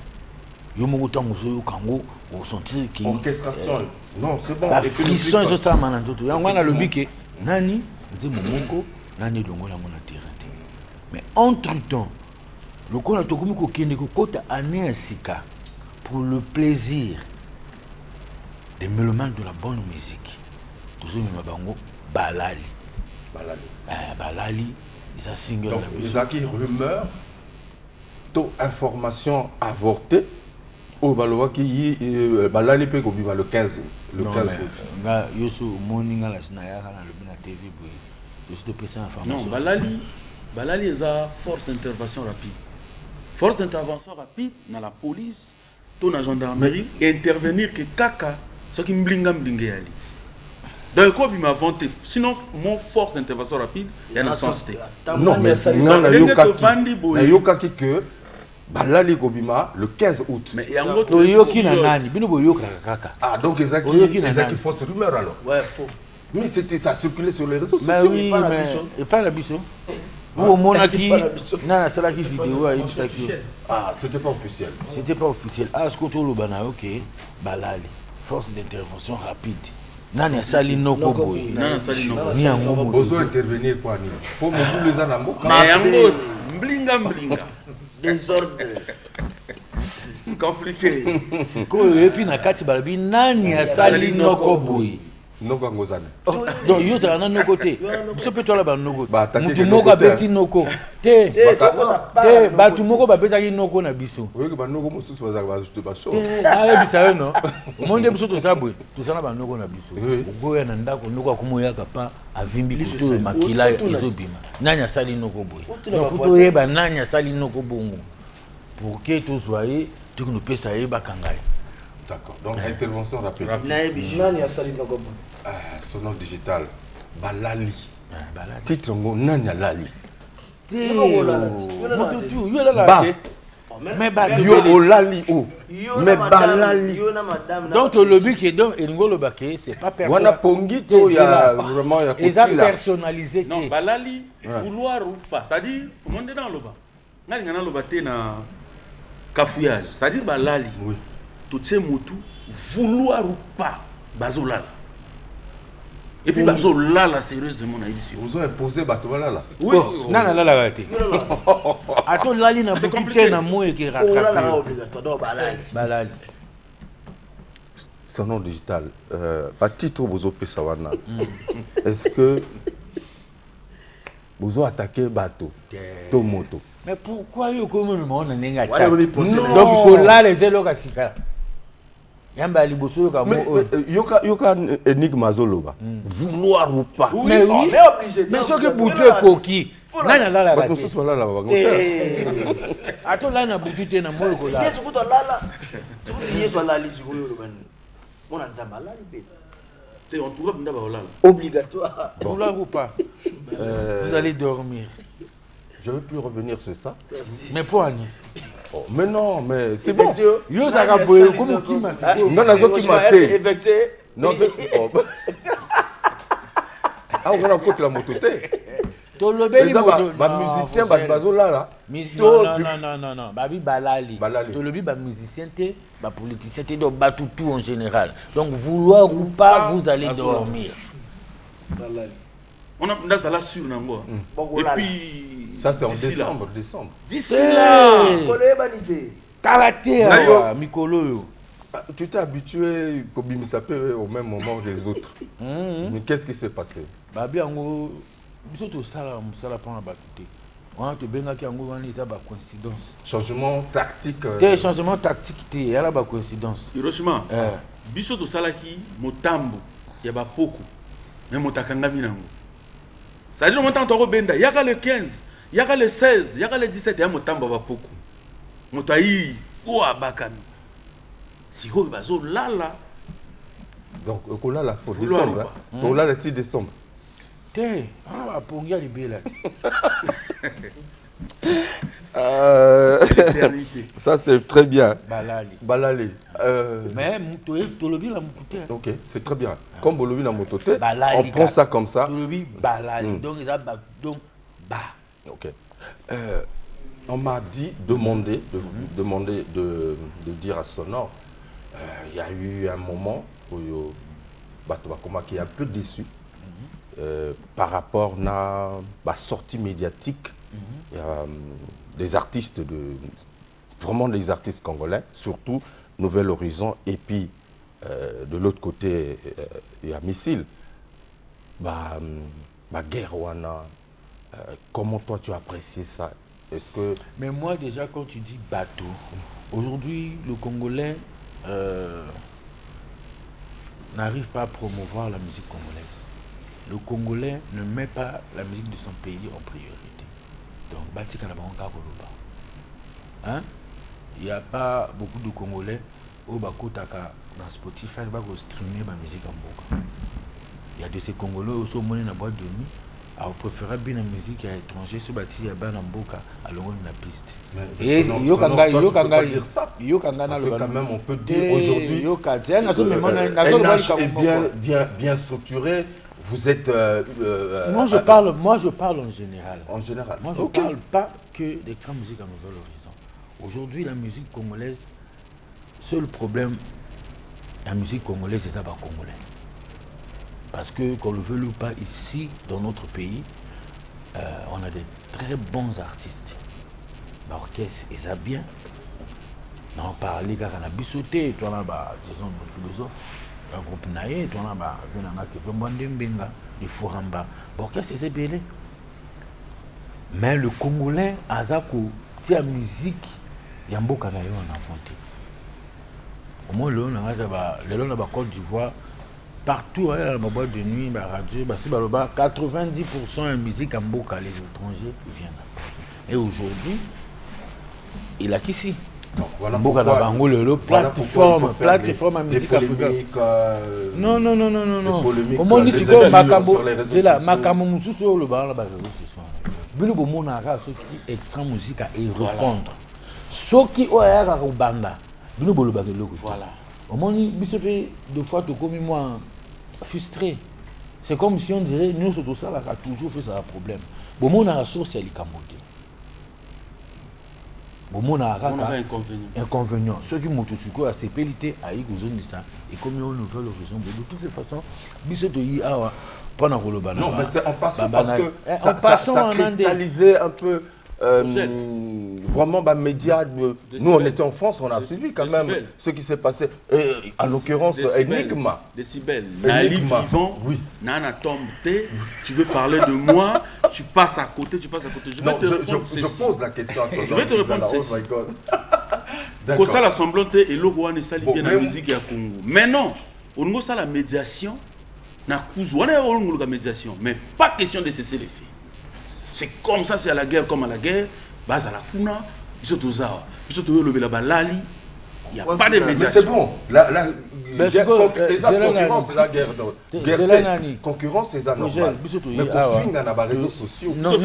Yo mo tango zo kango au sentir qui orchestration. Non, c'est bon. La frisson et tout ça mananto. Yangwana le biké. Nani, Nzembo Moko, Nani Longo la mona terrain. Mais entre-temps, le qu'on a tout comme ko kota année sika pour le plaisir des mélomanes de la bonne musique. Toujours Mabango Balali. Balali, c'est un single. Donc, Zaki rumeur, toute information avortée. Au Baloa qui Balali peut combien le 15 le 15 août. Nga yoso moninga la sinaya kana le bina TV boy. Je suis pesa information. Non, Balali est à force d'intervention rapide. Force d'intervention rapide dans la police, dans la gendarmerie, intervenir que kaka ce qui mblinga ali. Donc quoi il m'a vanté. Sinon mon force d'intervention rapide il y a un sens. Non mais ngana yokaki que Balali Kobima le 15 août. Mais il y a un autre. Ah, donc ils ont fausse rumeur alors. Ouais, faux. Mais c'était ça circulait sur les réseaux sociaux. Mais oui, mais pas la biso. Au Monaki, nana sala ki vidéo a officiel. Ah, c'était pas officiel. C'était pas officiel. Ah, ce côté Lobana, OK. Balali, force d'intervention rapide. Nana sali noko boy. Nana sali noko. Ni ango besoin intervenir pour ani. Pour me tous les anambo. Mais ango mblinga. Désordre. Compliqué. Et puis na kati balabi nani asali noko boy. Noko ngozane. Donc yo za na noko te. Biso pe tola ba noko. Mutu moko beti noko. Te batu moko ba beta ki noko na biso. Oui que ba noko mosusu ba za ba juste ba show. Ah bisa no. Monde biso to sabwe. To sana ba noko na biso. Ngoya na ndako noko akumoya kapa avimbi kutu makila izobima. Nani asali noko boy. Donc to yeba nani asali noko bongo. Pour que tous soyez tout que nous peut ça yeba kangai. D'accord. Donc intervention rapide. Nani asali noko bongo. Sonore digital Balali. Titre ngo nani alali. Mais yo olali o. Mais Balali. Donc le but qui est donc ngolo baké c'est pas personnalisé. Wana pongi to ya vraiment ya kosila. Ils personnalisé. Non, Balali vouloir ou pas, c'est-à-dire au monde dans le bas. Ngani ngana lo baté na cafouillage, c'est-à-dire Balali. Oui. Tout ces motu vouloir ou pas bazolala. Et puis bazolala sérieusement na ici. Vous ont imposé batolala là. Oui. Nana la raté. Ato lali na compliqué na moye qui rattrape. Obligatoire Balali. Sonore digital pas titre bozo pesa wana. Est-ce que bozo attaquer bateau to moto? Mais pourquoi yo comme le monde n'enga pas? Donc il faut là les éloga sika. Yamba liboso ka mo yoka énigme zoloba. Vouloir ou pas. Mais oui. Mais obligé. Mais ce que boutu coquille. Nana la la. Bato so là ba. Ato là na boutu na mo ko là. Yesu ko lala. Tu Yesu la lisi ko yo ban. Mon nzamba la libé. C'est on trouve ndaba olala. Obligatoire. Vouloir ou pas. Vous allez dormir. Je ne veux plus revenir sur ça. Mais pour Annie. Oh, mais non, mais c'est bon. Yo ça va comme qui m'a fait. Non, nazo qui m'a fait. Vexé. Non, ah on a côté la moto té. Tolobeli moto. Musicien, bazo là. Non. Babi balali. Tolobi ba musicien te, ba politicien te, donc ba tout en général. Donc vouloir ou pas, vous allez dormir. On a là sur Nango. Et puis ça c'est en décembre. D'ici là. Caractère Mikolo. Tu t'es habitué au même moment que les autres. Mais qu'est-ce qui s'est passé? Babi ango biso to sala musala pona batute. On te benga ki ango wani ça ba coïncidence. Changement tactique. Changement tactique te yala ba coïncidence. Hiroshima. Biso to sala ki motambo ya ba poko. Mais motakanga minango. Ça dit le montant to benda yaka le 15, yaka le 16, yaka le 17 ya motambo ba poko. Motayi o abakami. Si vous bazo lala. Donc là faut décembre. Là le 10 décembre. On va pongia libéla. Ça c'est très bien. Balali. Mais tolobi la mototé. OK, c'est très bien. Comme bolobi la mototé, on prend ça comme ça. Tolobi balali. Donc ils a donc ba. OK. On m'a demandé de dire à Sonore, il y a eu un moment où Batouakoma qui est un peu déçu par rapport à la sortie médiatique. Il y a des artistes, vraiment des artistes congolais, surtout Nouvel Horizon, et puis de l'autre côté, il y a Missile. Guerre, comment toi tu as apprécié ça? Est-ce que... Mais moi déjà quand tu dis bateau, aujourd'hui le Congolais n'arrive pas à promouvoir la musique congolaise. Le Congolais ne met pas la musique de son pays en priorité. Donc, Batika hein? Il n'y a pas beaucoup de Congolais au Bakotaka dans Spotify qui streamer ma musique en Boka. Il y a de ces Congolais aussi au moins dans la boîte de nuit. Alors, on préfère bien la musique à l'étranger, ce bâti il y a bien en Boka, à l'envers de la piste. Et quand même, on peut dire aujourd'hui, NH est bien structuré. Vous êtes... moi, je parle en général. En général. Moi, je ne parle pas que d'extra musique à Nouvel Horizon. Aujourd'hui, la musique congolaise, seul problème, la musique congolaise, c'est ça, pas congolais. Parce que, qu'on le veuille ou pas, ici, dans notre pays, on a des très bons artistes. L'orchestre, ils ont bien. On parle quand on a bissoté, on a disons, nos philosophes. Un groupe naïe, on a le Foramba. L'orchestre, c'est belé. Mais le Congolais, Azako, la musique, il y a beaucoup de infanté. Au moins, le long de la Côte d'Ivoire, partout, dans la boîte de nuit, la radio, 90% de musique en Boka, les étrangers viennent. Et aujourd'hui, il a qu'ici. Donc voilà plateforme à musique africaine. Non. Comment on dit c'est là, Makamou sur le bar, c'est ça. Bilo Bomonara, ce qui extra musique à y répondre. Ce qui est au banda, Bilo Bolobag. Voilà. Au moins, deux fois, tu comme moi, frustré. C'est comme si on dirait, nous, tout ça, là, a toujours fait ça un problème. Bomonara, source, c'est l'ikamoté. On a inconvénient. Ceux qui montent sur quoi, c'est pénité à Igouzonistan et comme on Nouvel Horizon. De toutes les façons, non, mais c'est en passant parce que ça cristallisait un peu vraiment médias. Nous, on était en France, on a suivi quand même ce qui s'est passé. Et, en l'occurrence, Enigma. Décibel. Nali vivant, Nana tombe, tu veux parler de moi, tu passes à côté. Je pose la question à je vais te répondre ceci. Oh my God. Quand ça, la semblante et l'Orouane sali bien la musique à Congo. Mais non, on a ça la médiation. On a la médiation. Mais pas question de cesser les faits. C'est comme ça, c'est à la guerre comme à la guerre. Base à la Funa, il n'y a pas de médiation. Mais c'est bon. La concurrence, c'est la guerre. Concurrence, c'est ça normal. Mais pour finir dans les réseaux sociaux. Non,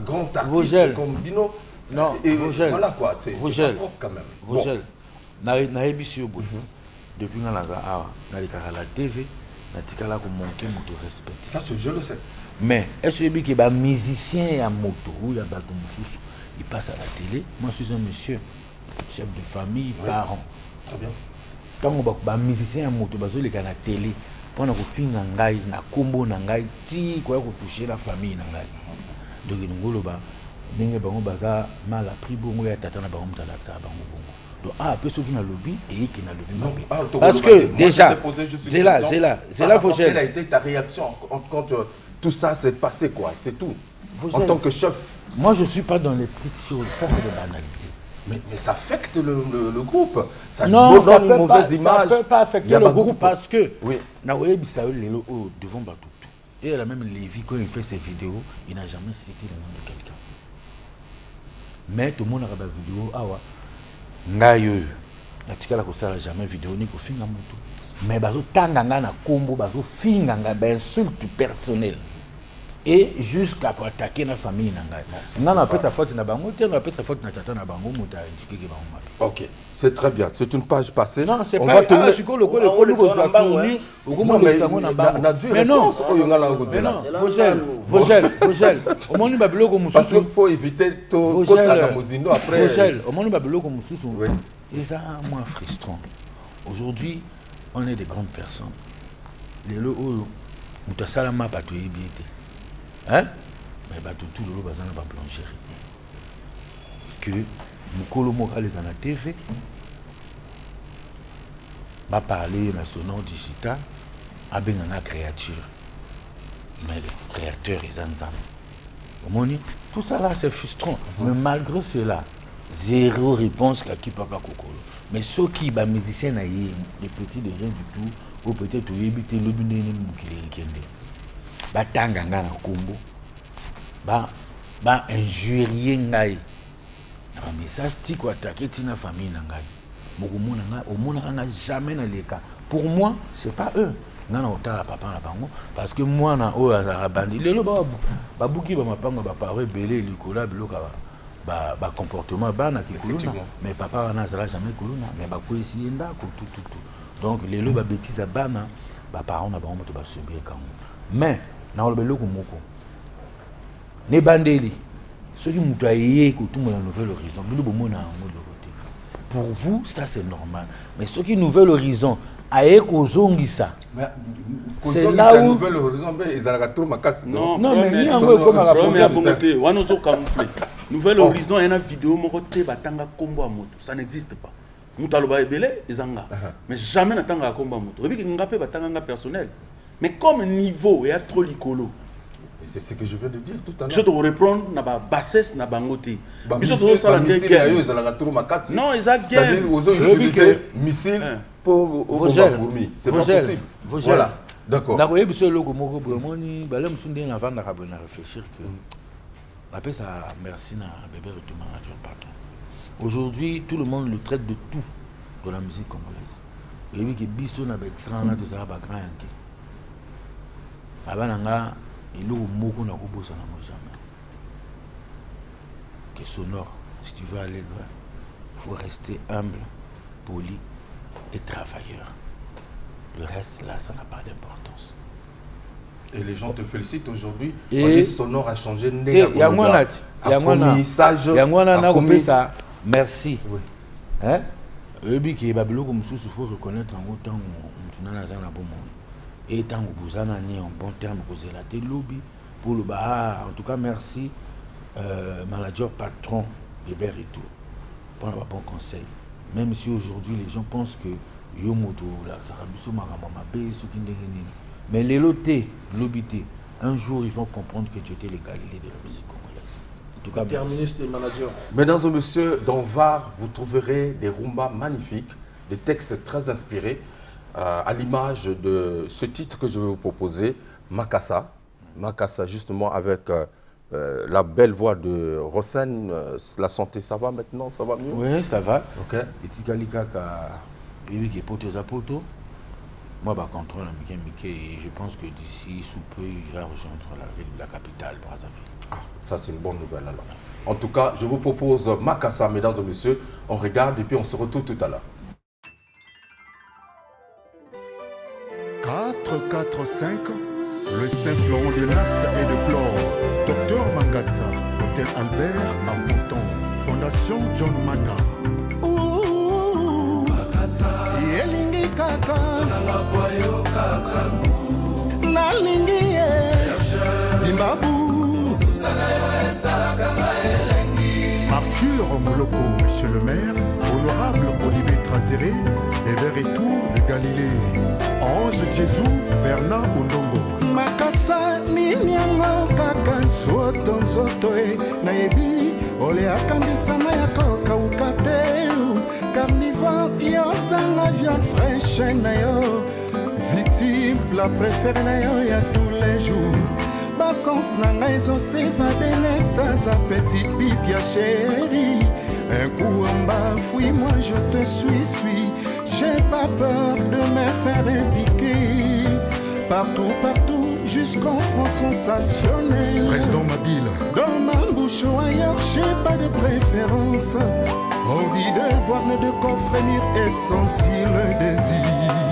grand artiste comme Bino. Non, voilà quoi, c'est pas propre quand même. nayebi si obo depuis nga naza awa nalekaka la TV natikala ko manquer moto respect Ça, je le sais. mais est-ce que ba musicien ya moto ou ya bato mosusu il passe à la télé? Moi je suis un monsieur chef de famille, parent. Très bien. Tant ba musicien ya moto bazoleka na télé mpona kofinga ngai na kombo na ngai ti koya kotouche la famille na ngai donc ngoloba ndenge bango baza mal appris bongo ya tata na bango moto alakisaka bango bongo donc pe soki na lobby eyiki na lobby parce que déjà c'est là faut quelle a été ta réaction quand tout ça s'est passé, quoi, c'est tout en tant que chef? Moi je suis pas dans les petites choses, ça c'est des banalités. Mais ça affecte le groupe. Ça non, donne ça une mauvaise image. Ça ne peut pas affecter le groupe parce que oui. devant Batutu. Et elle a même Lévi, quand il fait ses vidéos, il n'a jamais cité le nom de quelqu'un. Mais tout le monde a regardé la vidéo. Ah ouais. Ngayo. Natikala ko sala jamais vidéo ni ko finga moto. Mais bazo tanganga na kombo bazo finga nga insulte personnelle. Et jusqu'à pour attaquer la famille nanga. Non, on appelle sa faute na bango, on appelle sa faute na tata na bango, mota indiqué que bango mapi. OK, c'est très bien. C'est une page passée. Non, c'est pas ah, c'est quoi le col mais non, Vogel, au moins nous babiloko mususu. Parce qu'il faut éviter tout la mozino après. Vogel, au moins nous babiloko mususu. Et ça moins frustrant. Aujourd'hui, on est des grandes personnes. Les lo mutasala ma pas to yebité. Hein? Mais bah tout le bazana ba blancherie. Que mukolo mokale dans la TV va parler dans son nom digital à benana créature. Mais le créateur est Nzambe. Tout ça là c'est frustrant. Mais malgré cela, zéro réponse à qui papa kokolo. Mais ceux qui ba musicien na yé, les petits de rien du tout, ou peut-être yebité le bindé mukile kende. Ba tanganga na kombo ba injurier ngai na message ti ko attaquer tina famille na ngai mokomona ngai omona nga jamais na leka pour moi c'est pas eux ngana otala papa na bango parce que moi na o azara bandi lelo ba buki ba mapanga ba parole belé likola biloka ba comportement ba na kikuluna mais papa wana azala jamais kuluna mais ba ko essayer ndako tout donc lelo ba bêtise bana ba parents na bango moto ba subir kango mais na olobeloko moko ne bandeli ceux qui mutu ayé ko tout la nouvelle horizon bilo bomona ngo de côté pour vous ça c'est normal mais ceux qui nouvelle horizon ayé ko zongisa c'est là où nouvelle horizon mais ils allaient tout makasi non mais ni ngo comme la bonté wana zo camoufler nouvelle horizon ena vidéo moko te batanga kombo a moto ça n'existe pas mutu aloba ebele ezanga mais jamais natanga kombo a moto ebi ngapé batanga nga personnel. Mais comme niveau est trop licolo. C'est ce que je viens de dire tout à l'heure. Je te reprendre na ba bassesse na bangote. Non, ils ont guerre. Utiliser missile pour fourmi. C'est pas possible. Voilà. D'accord. D'accord, il y a logo moko bromoni, balem sunde na vanda ka na réfléchir que la paix ça merci na bébé le manager patron. Aujourd'hui, tout le monde le traite de tout de la musique congolaise. Et oui que biso na ba extra na de ça ba grand yanki. Abananga il est moko na kobosa na mojama que sonore si tu veux aller loin il faut rester humble poli et travailleur le reste là ça n'a pas d'importance et les gens te félicitent aujourd'hui et sonore a changé ça merci hein ebi ki babiloko mususu faut reconnaître en autant on tuna na za na bon monde. Et tant que vous en avez en bon terme, vous avez la lobby pour le bas. En tout cas, merci, manager, patron, Bébé et tout, pour un bon conseil. Même si aujourd'hui les gens pensent que Yomoto, la Sarabiso, Maramamabé, ce qui n'est rien. Mais les lotés, l'obité, un jour ils vont comprendre que tu étais le Galilée de la musique congolaise. En tout cas, terminus des managers. Mesdames et messieurs, dans VAR, vous trouverez des rumbas magnifiques, des textes très inspirés. À l'image de ce titre que je vais vous proposer, Makassa. Makassa, justement, avec la belle voix de Rosen. La santé, ça va maintenant? Ça va mieux? Oui, ça va. Ok. Et Tikalika, qui est poteau à poteau. Moi, je contrôle et je pense que d'ici sous peu, il va rejoindre la capitale, Brazzaville. Ah, ça, c'est une bonne nouvelle alors. En tout cas, je vous propose Makassa, mesdames et messieurs. On regarde et puis on se retrouve tout à l'heure. 4-5, le Saint-Florent de Nast et de Chlore, Docteur Mangassa, Hôtel Albert à Mouton, Fondation John Manda. Yelingi kaka nalingi ye Bimbabu Arthur Moloko, monsieur le maire, honorable Olivier Trazéré, Hébert et Tour de Galilée, Ange Jésus, Bernard Ondongo. makasa nini yango kaka nzoto nzoto e nayebi ole akambisama ya kokauka te carnivore yozanga viande fraîche na yo victime la préférée na yo ya tous les jours basens na ngai ezosevade nextas a petite bibia chérie un coup en bas fouille moi je te suis j'ai pas peur de me faire impiquer partout jusqu'en fond sensationnel. Président Mabile. Dans ma bouche ou ailleurs, j'ai pas de préférence. Envie de voir mes deux corps frémir et sentir le désir.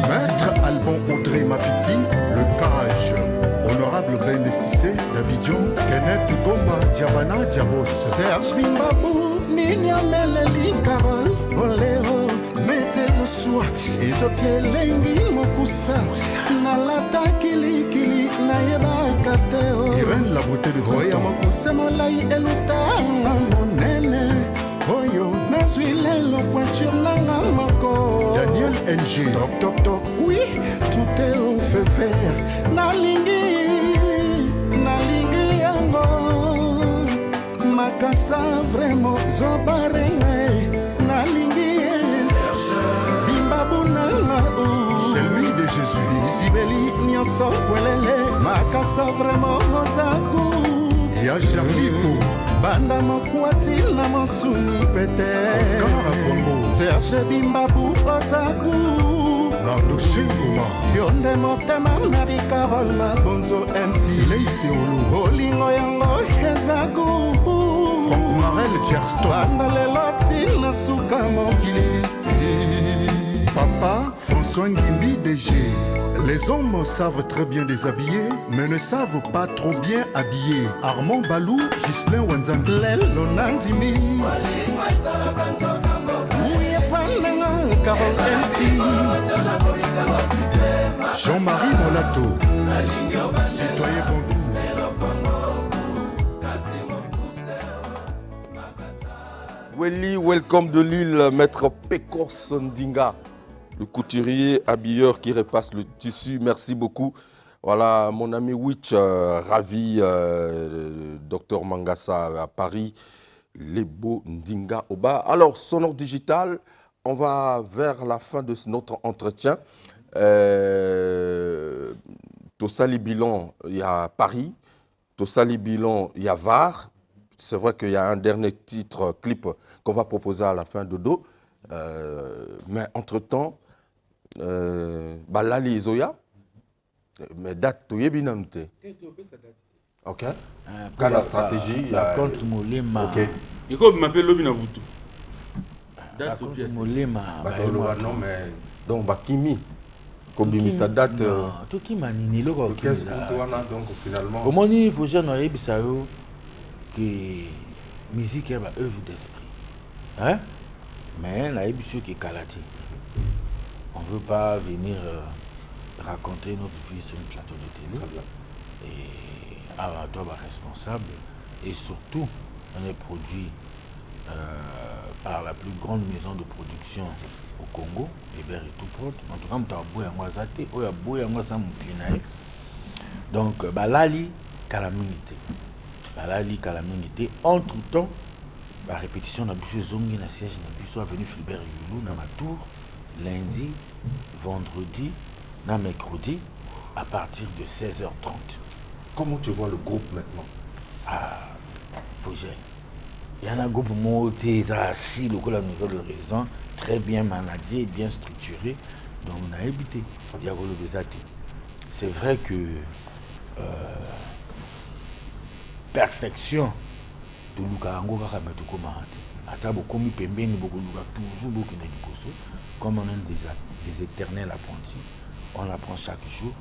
Maître Alban Audrey Mapiti, le cage. Honorable Ben Sissé d'Abidjan, Kenneth Goma, Diabana Diabos. Serge Bimbabou, Ninia Meleli, Carole, Olero. Mettez au soir, et au pied lengi mokusa. Nalata kili nayeba kateo. Irène la beauté de Oya mokusa molai eluta monene. Oyo nazwile lo pointure nanga moko. Daniel NG. Toc toc, oui, tout est au feu vert. Nalingi yango. Makasa vraiment zobarenga. Nalingi Chelmi de Jésus. Isibeli nyonso kwelele makasa vraiment mozaku. Ya Charlie Po. Banda mokwati na mosuni pete. Oscar Congo. Serge Bimbabu ozaku. Nardoche Goma. Yonde motema Marie Carole Mabonzo MC. Silei Seolo. Olingo yango ezaku. Franck Marel Gerston. Banda lelo tina suka mokili. Papa François Ngimbi DG. Les hommes savent très bien déshabiller, mais ne savent pas trop bien habiller. Armand Balou, Ghislain Wanzambi. Lelo nanzimi. Ouye pananga Carole MC. Jean-Marie Molato. Citoyen Bondou. Welly, welcome de Lille, maître Pekos Ndinga, le couturier habilleur qui repasse le tissu. Merci beaucoup. Voilà, mon ami Witch, ravi, docteur Mangassa à Paris, les beaux Ndinga au bas. Alors, Sonore Digital, on va vers la fin de notre entretien. Tossali Bilan, il y a Paris. Tossali Bilan, il y a Var. C'est vrai qu'il y a un dernier titre, clip, qu'on va proposer à la fin de dos. Mais entre-temps, Lali et Zoya, mais date, tu es bien noté. Ok. Quand la stratégie. La contre Molema. Ok. Et comme m'appelle Lobina Boutou. La contre Molema. Non, mais. Donc, Bakimi. Comme ça date. Tout qui m'a nini le quoi. Donc, finalement. Au moins, il faut que nous que musique est une œuvre d'esprit. Hein? Mais la émission qui est calati. On ne veut pas venir raconter notre vie sur un plateau de télé. Et avant toi, responsable. Et surtout, on est produit par la plus grande maison de production au Congo, Hébert et tout prod. En tout cas, on a beau donc, Lali Calamité. Lali Calamité. Entre-temps, la répétition de la Zongi na siège na biso avenue Philbert Yulu na ma tour lundi, vendredi, na mercredi à partir de 16h30. Comment tu vois le groupe maintenant? Fogel. Il y en a un groupe monté assis, le la nouvelle raison, très bien managé, bien structuré. Donc on a habité. C'est vrai que perfection de Lukarango Kakameto Komahate. Atabo Komi Pembeni beaucoup toujours beaucoup de comme on est des éternels apprentis. On apprend chaque jour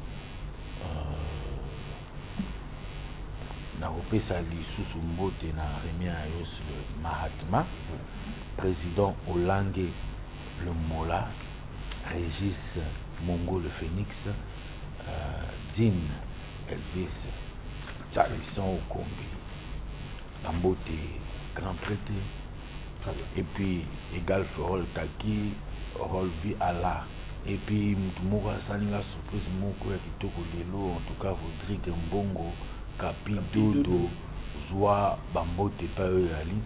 nakopesa lisusu mbote na Rémi Ayos le Mahatma, président Olange le Mola, Régis Mongo le Phénix, Dean Elvis Charlison Okombi, Bambote grand prêtre, et puis égal Ferrol Taki, Rolvi Allah, et puis Moutoumouka Salinga surprise Moko ya Kitoko Lelo, en tout cas Rodrigue Mbongo, Kapi Dodo, Zoa Bambote Paoyali.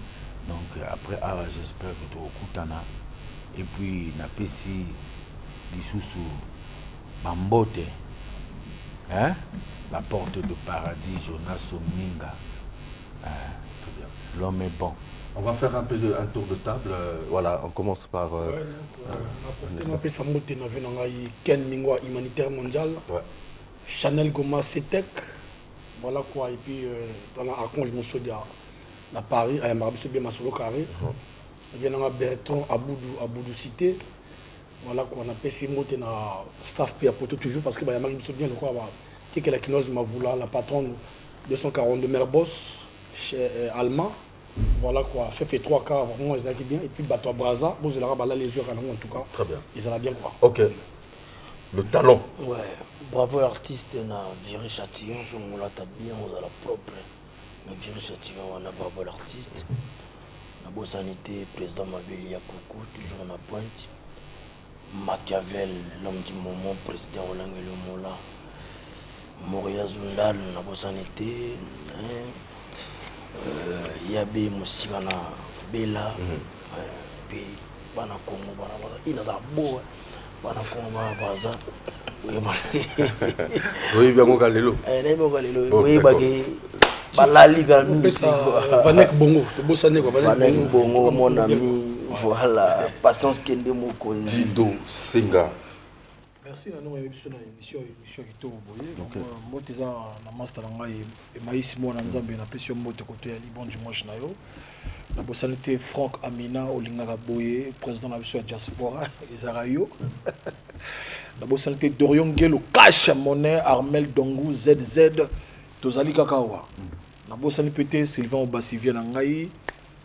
Donc après, j'espère que tu as Kutana. Et puis, Napesi Lisusu Bambote. Hein? La porte de paradis, Jonas Ominga. Très bien. L'homme est bon. On va faire un tour de table. Voilà, on commence par... Ken Mingwa, humanitaire mondial. Ouais. Chanel Goma Cetek. Voilà quoi. Et puis, dans l'Archange Moussodia, à Paris, à Marabiso bien Masolo Carré. Il y a Bertrand Aboudou Cité. Voilà quoi. On a passé moté na staff puis à poto toujours parce que il y a Marabiso bien le quoi. Qui est la Kinoz Mavoula, la patronne 242 Merbos chez Alma. Voilà quoi. Fait 3 quarts vraiment ils ont bien. Et puis Bateau Braza. Vous allez avoir les yeux en tout cas. Très bien. Ils allaient bien quoi. Ok. Le talent. Ouais, bravo artiste na Viré Châtillon, je me l'a bien on a la propre. Mais Viré Châtillon, on a bravo l'artiste. Na beau sanité, président Mabeli Yakoukou, toujours en pointe. Machiavel, l'homme du moment, président Olange le Mola. Moria Zundal, na beau sanité. Yabe Moussigana Bella. Puis, Bana Congo, Bana Baza. Il a beau. Oui, bien Galelo. Oui, Balali Vanek Bongo, Vanek Bongo, mon ami. Voilà, Patience Kende Moko. Dido Senga. Merci à nous émission qui tourne donc moi teza na master nga et maïs mo na nzambe na pesio moto côté ya bon dimanche na yo na bosanité Franck Amina Olingara Boye président na biso ya diaspora Ezarayo na bosanité Dorion Ngelo Cash Monnaie Armel Dongu ZZ tozali kakawa na bosanité pété Sylvain Obasivia na ngai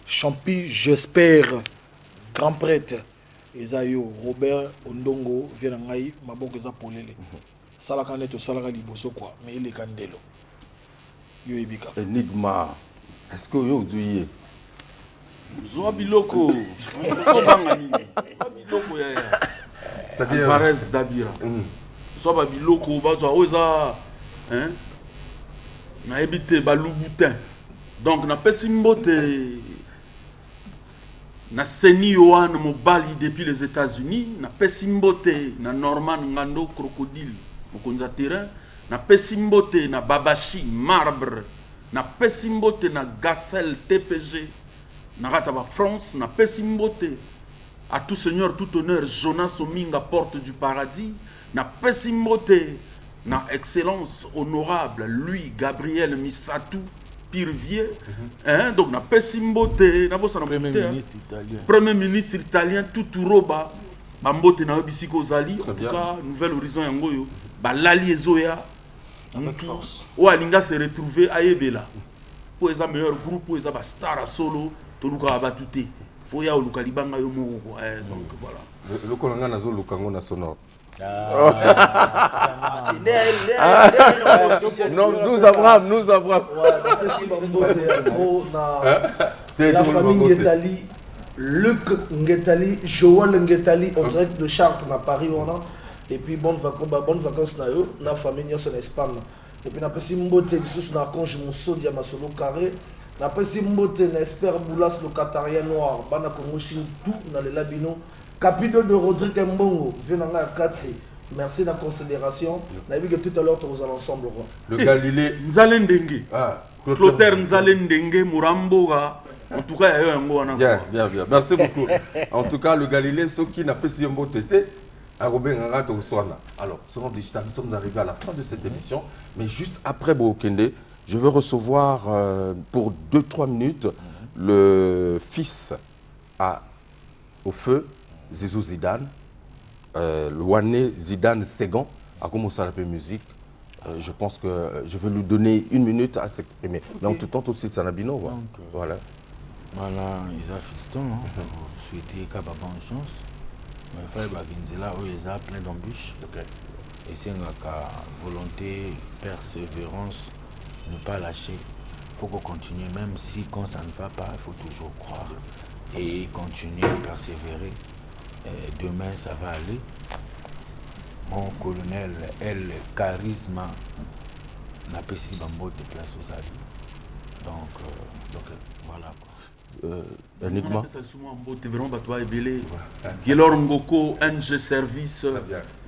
Champi j'espère grand prêtre Ezayo Robert Ondongo vient ngai maboko za polele sala kana to sala liboso quoi mais il est kandelo yo ebika Enigma. Est-ce que yo duye Zoa Biloko. Biloko ya. C'est-à-dire Alvarez Dabira. Zoa Biloko bazo oza hein na ebité balubutin. Donc na pesimbote na Seni Yohan Mobali depuis les États-Unis, na Pesimbote, na Norman Ngando Crocodile, Mokonza Terrain, na Pesimbote, na Babashi Marbre, na Pesimbote, na Gassel TPG, na Rataba France, na Pesimbote, à tout seigneur, tout honneur, Jonas Ominga, porte du paradis, na Pesimbote, na excellence honorable, lui, Gabriel Misatou, Pirvier, hein, donc na Pesimbote, na bossa na Premier ministre italien. Premier ministre italien Tuturoba, Bambote na Obisiko Zali, en tout cas, Nouvel Horizon Yangoyo, Balali Ezoya, avec force. Ou Alinga se retrouver à Ebela. Pour les meilleurs groupes, pour les star à solo, Toluka Abatute, Foya ou Lukalibanga Yomo, donc voilà. le kolanga nazo lukango na sonore. Non, nous Abraham. La famille Ngetali, Luc Ngetali, Joël Ngetali, on dirait de Chartres à Paris, et puis bonnes vacances na yo, na famille en Espagne. Et puis na pesi mbote sous na conge Mousso dia Masolo Carré, na pesi mbote na Esper Boulas le Qatarien noir, bana Congo Chine tout na le labino. Capito de Rodrigue Mbongo, venanga Katsi. Merci de la considération. On a vu que tout à l'heure, vous allez ensemble. Le Galilée. Nzalendenge. Clotaire Nzalendenge, Muramboga. En tout cas, il y a un bon. Bien. Merci beaucoup. En tout cas, le Galilée, ceux qui n'ont pas si un beau tété, à Robin Ngara Swana. Alors, selon digital, nous sommes arrivés à la fin de cette émission. Mais juste après Bokende, je veux recevoir pour 2-3 minutes le fils au feu. Zizou Zidane, Louane Zidane Segan, a commencé à la musique. Je pense que je vais lui donner 1 minute à s'exprimer. Okay. Mais en tout temps aussi, Sanabino. Donc, voilà. Voilà, ils ont fiston, pour souhaiter qu'à bonne chance. Mais il faut que là, ils ont plein d'embûches. Et c'est une volonté, persévérance, ne pas lâcher. Il faut qu'on continue, même si quand ça ne va pas, il faut toujours croire. Et continuer à persévérer. Et demain, ça va aller. Mon colonel, elle, charisme, n'a pas si bambo de place aux alliés. Donc voilà. Enigma. Gilor Ngoko, NG Service.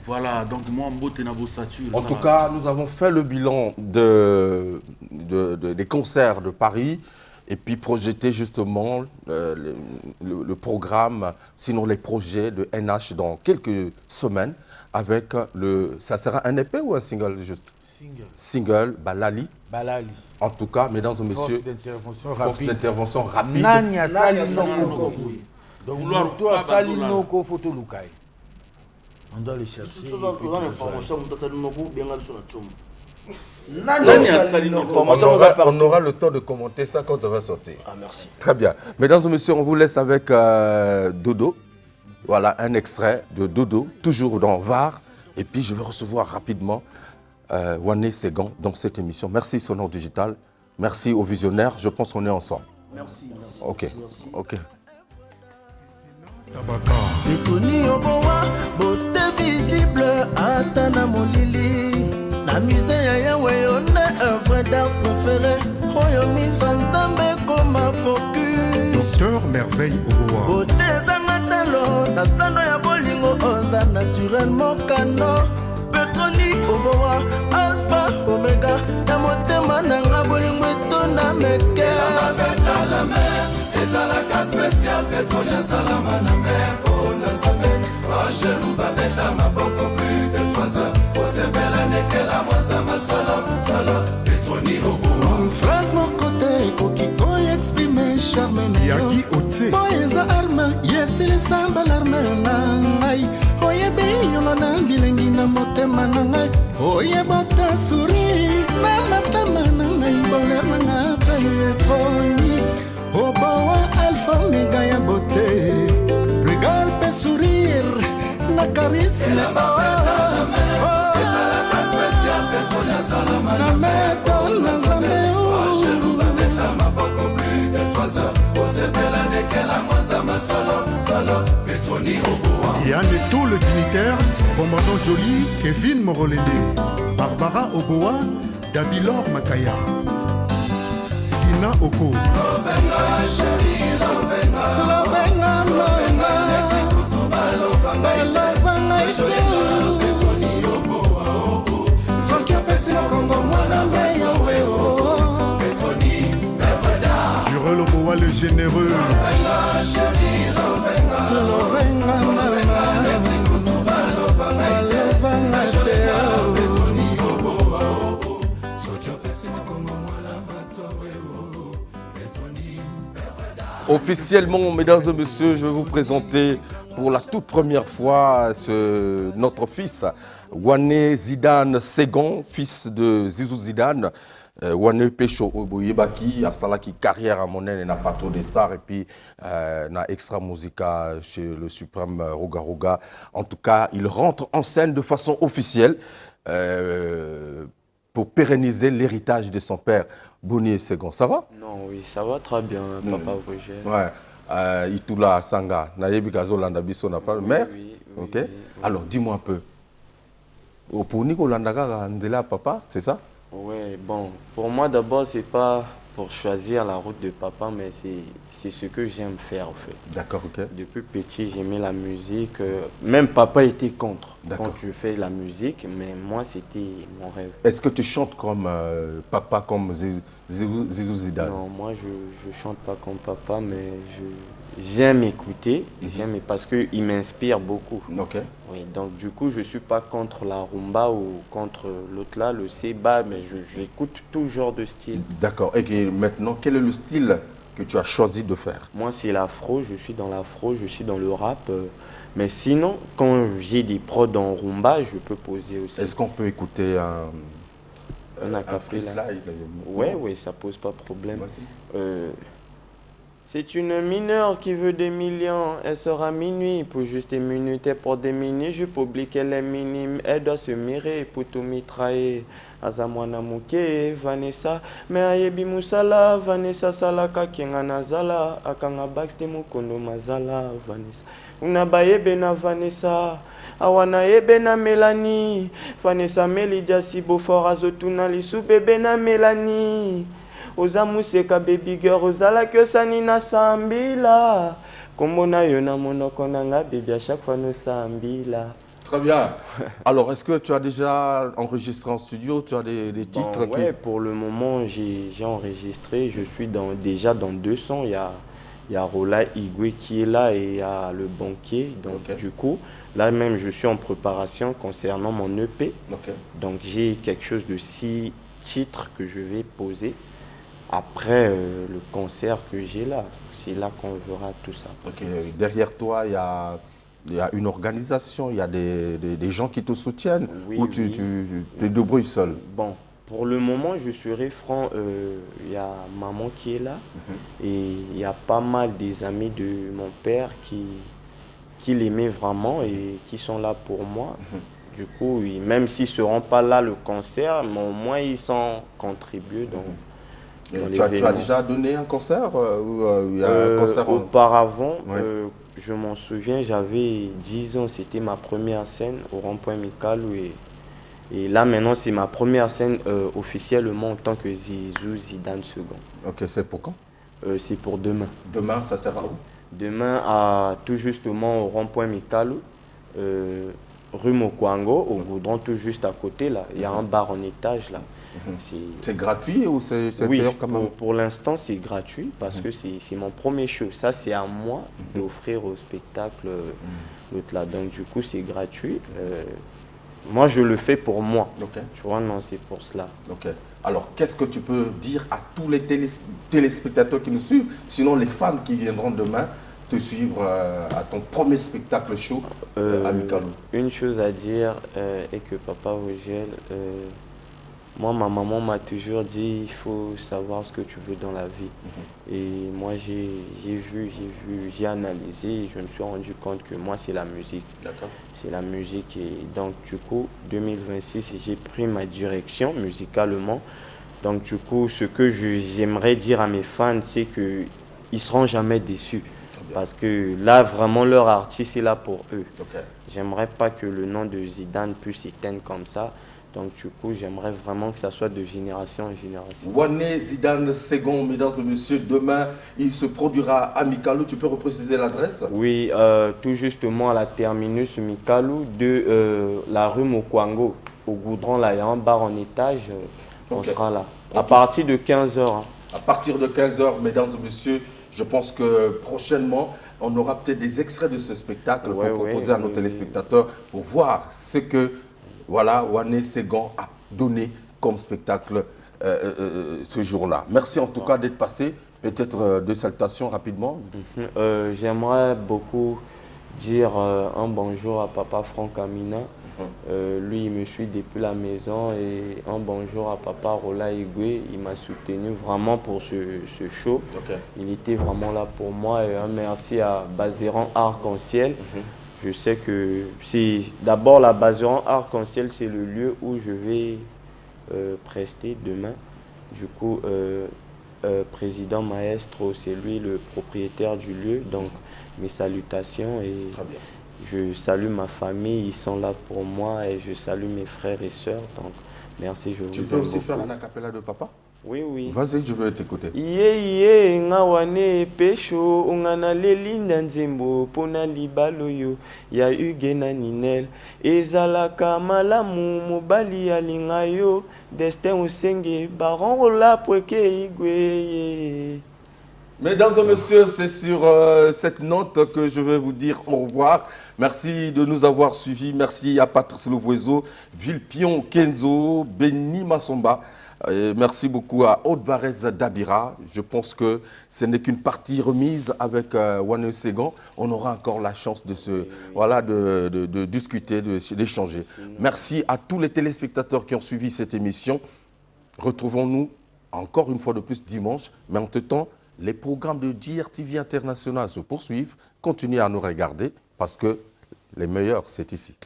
Voilà, donc moi, Mbote Nabo Sature. En tout cas, nous avons fait le bilan des concerts de Paris et puis projeté justement le programme, sinon les projets de NH dans quelques semaines avec ça sera un EP ou un single juste? Single, Balali. Balali. En tout cas, mesdames et messieurs, force d'intervention rapide. Nanya Salinoko. Donc, toi, Salinoko, photo Lukai. On doit les chercher. On aura le temps de commenter ça quand ça va sortir. Ah, merci. Très bien. Mesdames et messieurs, on vous laisse avec Dodo. Voilà un extrait de Dodo, toujours dans VAR. Et puis, je vais recevoir rapidement Wane Segan dans cette émission. Merci Sonore Digital. Merci aux visionnaires. Je pense qu'on est ensemble. Merci. Ok. Ok. Letoni obowa, beauté visible, atana molili. La musée ya Yahweh, on est un vrai d'art préféré. Royomi Sanzambe comme un focus. Docteur Merveille Oboa. Beauté zangatalo, na sano ya bolingo, oza naturellement kano. Petroni obowa, alpha, omega. Na motema nanga bolingo etona meke. La fête à la mer. Ezalaka spécial pétrolier salama na mer na Zambé Angelou babeta maboko plus de 3 heures Osebela nekela mwanza masala sala pétroni obo phrase mon côté okiko exprimer charme Yagi Otse Oeza arme yes il samba l'arme ngai Oyebe yolo na bilengi na motema na ngai Oyebota souri na matama na ngai bonheur na nga pétroni Obawa alpha méga ya beauté Regarde pe sourire na charisme La fête à la mer Ezalaka spécial pétrolier salama na métal na Zambé Angelou babeta maboko plus de 3 heures Osebela nekela mwanza masala sala pétroni oboa Yann Eto le dignitaire, commandant Joly, Kevin Morolende, Barbara Oboa, Dabilor Makaya Sina Oko Lovenga chéri, lovenga Lovenga mama Lovenga ite Soki apesi na Kongo mwana mbeyo weo Petoni Berveda Durel Oboa le généreux Lovenga chéri, lovenga Lovenga mama Lovenga ite Soki apesi na Kongo mwana bato weo Petoni Berveda. Officiellement, mesdames et messieurs, je vais vous présenter pour la toute première fois notre fils, Wane Zidane Segan, fils de Zizou Zidane. Wane Pecho Oboyebaki, a salaki carrière à Monen et n'a pas trop de stars et puis na extra musica chez le suprême Roga Roga. En tout cas, il rentre en scène de façon officielle pour pérenniser l'héritage de son père, Boni Segan. Ça va? Non, oui, ça va très bien, papa Roger. Ouais. Itula Sanga, Nayebi Kazo Landabiso n'a pas de mère. Oui, ok. Oui. Alors, dis-moi un peu. Pour Nico Landaga, Ndela papa, c'est ça? Oui, bon, pour moi d'abord, c'est pas pour choisir la route de papa, mais c'est ce que j'aime faire en fait. D'accord, ok. Depuis petit, j'aimais la musique. Même papa était contre quand je fais la musique, mais moi, c'était mon rêve. Est-ce que tu chantes comme papa, comme Zizou Zidane? Non, moi, je chante pas comme papa, mais j'aime écouter, j'aime parce qu'il m'inspire beaucoup. Ok. Oui, donc du coup, je ne suis pas contre la rumba ou contre l'autre là, le seba, mais j'écoute tout genre de style. D'accord. Et maintenant, quel est le style que tu as choisi de faire? Moi, c'est l'afro, je suis dans l'afro, je suis dans le rap. Mais sinon, quand j'ai des prods en rumba, je peux poser aussi. Est-ce qu'on peut écouter Un acapella. Oui, ça pose pas de problème. C'est une mineure qui veut des millions. Elle sera minuit pour juste des minutes. Et pour des minutes, je publie qu'elle est minime. Elle doit se mirer pour tout mitrailler. Azamwana Mouke, Vanessa. Mais ayebi musala, Vanessa salaka kenga nazala. Akanga bakste mukondo mazala, Vanessa. Unabayebe na Vanessa. Awana ebe na Mélanie. Vanessa Melidia Sibo Forazotuna Lisu bebe na Mélanie. Ozamuseka baby girl ozala que sanina sambila komona yona monoko nanga baby à chaque fois nous sambila. Très bien. Alors est-ce que tu as déjà enregistré en studio? Tu as des titres ouais, pour le moment j'ai enregistré, je suis déjà dans 200. Il y a Rola Igwe qui est là et il y a le banquier. Donc du coup, là même je suis en préparation concernant mon EP. Donc j'ai quelque chose de 6 titres que je vais poser. Après le concert que j'ai là, c'est là qu'on verra tout ça. Derrière toi, il y a une organisation, il y a des gens qui te soutiennent, ou tu te débrouilles seul? Bon, pour le moment, je serai franc, il y a maman qui est là, et il y a pas mal des amis de mon père qui l'aimaient vraiment et qui sont là pour moi. Du coup, même s'ils ne seront pas là le concert, mais au moins ils sont contribués. Donc, tu as déjà donné un concert il y a un concert auparavant, je m'en souviens, j'avais 10 ans, c'était ma première scène au rond-point Mikalou. Et là maintenant, c'est ma première scène officiellement en tant que Zizou Zidane Second. Ok, c'est pour quand? C'est pour demain. Demain, ça sera où? Demain, tout justement au rond-point Mikalou, rue Mokwango, au goudron tout juste à côté, là. Il y a un bar en étage là. C'est gratuit ou c'est payant quand même? Pour l'instant, c'est gratuit parce que c'est mon premier show. Ça, c'est à moi d'offrir au spectacle l'autre là. Donc, du coup, c'est gratuit. Moi, je le fais pour moi. Tu vois, non, c'est pour cela. Alors, qu'est-ce que tu peux dire à tous les téléspectateurs qui nous suivent, sinon les fans qui viendront demain te suivre à ton premier spectacle show à Mikalou? Une chose à dire est que Papa Vogel, moi, ma maman m'a toujours dit il faut savoir ce que tu veux dans la vie. Et moi, j'ai analysé et je me suis rendu compte que moi, c'est la musique. C'est la musique. Et donc, du coup, 2026, j'ai pris ma direction musicalement. Donc, du coup, ce que j'aimerais dire à mes fans, c'est qu'ils ne seront jamais déçus. Parce que là, vraiment, leur artiste est là pour eux. J'aimerais pas que le nom de Zidane puisse s'éteindre comme ça. Donc, du coup, j'aimerais vraiment que ça soit de génération en génération. Wane Zidane Second, mesdames et messieurs, demain, il se produira à Mikalou. Tu peux repréciser l'adresse? Oui, tout justement à la terminus Mikalou de la rue Mokwango. Au goudron, là, il y a un bar en étage. On sera là. À partir de 15h. Hein. À partir de 15h, mesdames et messieurs, je pense que prochainement, on aura peut-être des extraits de ce spectacle pour proposer à nos téléspectateurs pour voir ce que Wane Second a donné comme spectacle ce jour-là. Merci en tout cas d'être passé. Peut-être deux salutations rapidement. J'aimerais beaucoup dire un bonjour à Papa Franck Amina. Lui, il me suit depuis la maison et un bonjour à Papa Rola Igwe. Il m'a soutenu vraiment pour ce show. Il était vraiment là pour moi et un merci à Bazeran Arc-en-Ciel. Je sais que c'est d'abord la Bazeran Arc-en-Ciel, c'est le lieu où je vais prester demain. Du coup, président Maestro, c'est lui le propriétaire du lieu. Donc, mes salutations et je salue ma famille, ils sont là pour moi et je salue mes frères et sœurs. Donc, merci, je vous Tu peux aussi faire un acapella de papa? Oui, oui. Vas-y, je veux t'écouter. Iye ngawane pesho ungana lelinda nzembo pona libaloyo ya ugena ninel ezalaka malamu mobali alingayo destin osenge baron ola pweke igwe. Mesdames et messieurs, c'est sur cette note que je vais vous dire au revoir. Merci de nous avoir suivis. Merci à Patrice Louvoiseau, Vilpion Kenzo, Benny Massomba. Merci beaucoup à Aude Varese Dabira. Je pense que ce n'est qu'une partie remise avec Wane Second. On aura encore la chance de discuter, d'échanger. Merci à tous les téléspectateurs qui ont suivi cette émission. Retrouvons-nous encore une fois de plus dimanche. Mais entre-temps, les programmes de DRTV International se poursuivent. Continuez à nous regarder parce que les meilleurs, c'est ici.